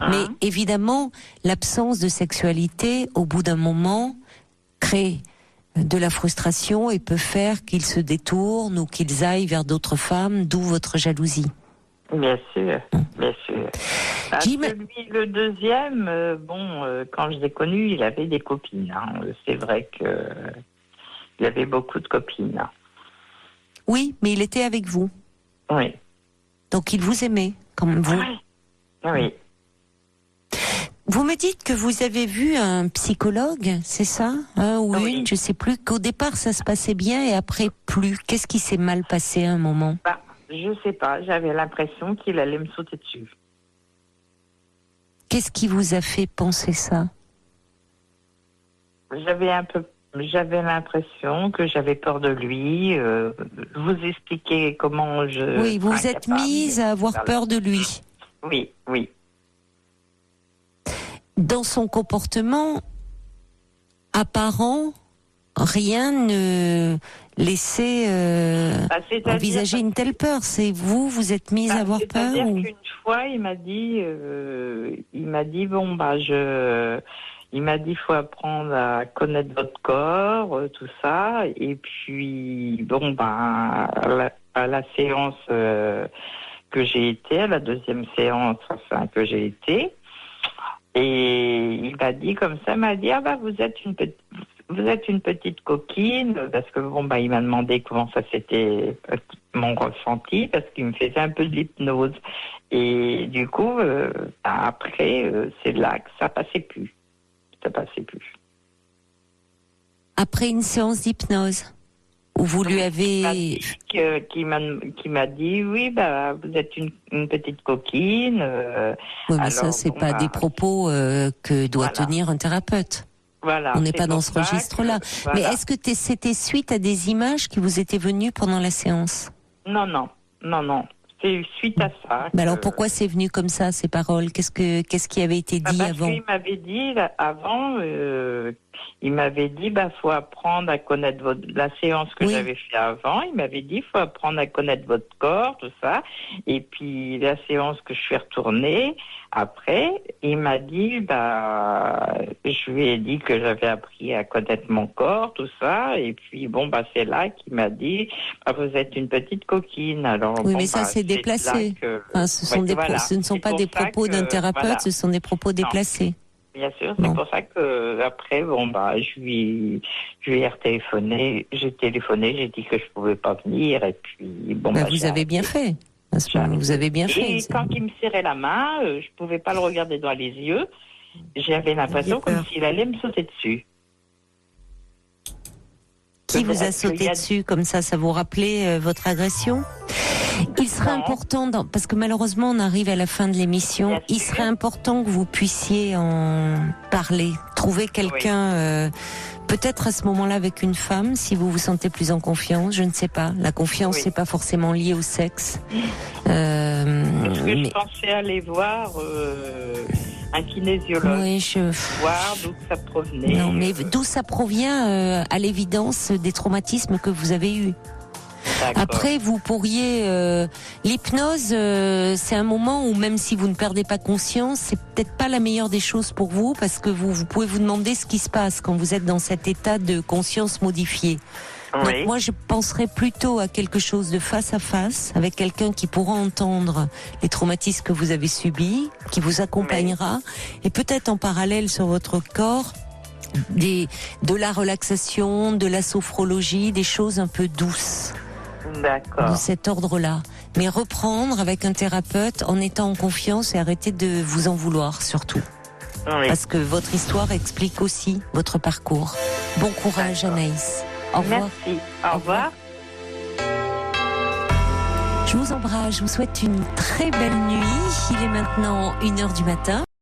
Mais évidemment, l'absence de sexualité, au bout d'un moment, crée de la frustration et peut faire qu'ils se détournent ou qu'ils aillent vers d'autres femmes, d'où votre jalousie. Bien sûr, bien sûr. Le deuxième, quand je l'ai connu, il avait des copines. C'est vrai que il avait beaucoup de copines. Oui, mais il était avec vous. Oui. Donc il vous aimait, comme vous. Oui. Vous me dites que vous avez vu un psychologue, c'est ça? Un ou une, je sais plus, qu'au départ ça se passait bien et après plus. Qu'est-ce qui s'est mal passé à un moment? Je sais pas, j'avais l'impression qu'il allait me sauter dessus. Qu'est-ce qui vous a fait penser ça? J'avais l'impression que j'avais peur de lui. Vous expliquez comment je... Oui, vous vous êtes mise à avoir peur de lui. Oui, oui. Dans son comportement apparent, rien ne laissait envisager une telle peur. C'est vous êtes mise à avoir peur? C'est-à-dire qu'une fois, il m'a dit, il m'a dit, faut apprendre à connaître votre corps, tout ça. Et puis, à la séance que j'ai été, à la deuxième séance, que j'ai été, et il m'a dit comme ça, vous êtes une petite coquine, parce que il m'a demandé comment ça c'était mon ressenti, parce qu'il me faisait un peu de l'hypnose. Et du coup, après, c'est là que ça passait plus. Après une séance d'hypnose, où vous lui avez... Qui m'a dit, oui, vous êtes une petite coquine. Oui, mais ça, c'est pas des propos que doit tenir un thérapeute. Voilà, on n'est pas dans ce registre-là. Mais est-ce que c'était suite à des images qui vous étaient venues pendant la séance? Non. C'est suite à ça. Mais alors pourquoi c'est venu comme ça, ces paroles? Qu'est-ce qui avait été dit avant? Il m'avait dit avant, il m'avait dit, faut apprendre à connaître la séance que j'avais fait avant. Il m'avait dit, faut apprendre à connaître votre corps, tout ça. Et puis la séance que je suis retournée après, il m'a dit, je lui ai dit que j'avais appris à connaître mon corps, tout ça. Et puis c'est là qu'il m'a dit, vous êtes une petite coquine. Alors oui, mais ça c'est déplacé. Ce ne sont pas des propos d'un thérapeute, ce sont des propos déplacés. Bien sûr, c'est pour ça que après, je lui ai retéléphoné. J'ai téléphoné, j'ai dit que je pouvais pas venir, et puis vous avez bien fait. Vous avez bien fait. Et quand il me serrait la main, je pouvais pas le regarder dans les yeux. J'avais l'impression comme s'il allait me sauter dessus. Qui vous a sauté dessus comme ça vous rappelait votre agression? Il serait important, parce que malheureusement on arrive à la fin de l'émission, il serait important que vous puissiez en parler, trouver quelqu'un, peut-être à ce moment-là avec une femme, si vous vous sentez plus en confiance, je ne sais pas. La confiance, c'est pas forcément lié au sexe. Parce que je pensais aller voir un kinésiologue, voir d'où ça provenait. Non, mais d'où ça provient, à l'évidence, des traumatismes que vous avez eus. D'accord. Après, vous pourriez... l'hypnose, c'est un moment où même si vous ne perdez pas conscience, c'est peut-être pas la meilleure des choses pour vous, parce que vous pouvez vous demander ce qui se passe quand vous êtes dans cet état de conscience modifié. Oui. Donc moi, je penserais plutôt à quelque chose de face à face, avec quelqu'un qui pourra entendre les traumatismes que vous avez subis, qui vous accompagnera, et peut-être en parallèle sur votre corps, de la relaxation, de la sophrologie, des choses un peu douces. D'accord. De cet ordre-là. Mais reprendre avec un thérapeute en étant en confiance et arrêter de vous en vouloir surtout. Oui. Parce que votre histoire explique aussi votre parcours. Bon courage Anaïs. Au revoir. Merci. Au revoir. Je vous embrasse, je vous souhaite une très belle nuit. Il est maintenant 1h du matin.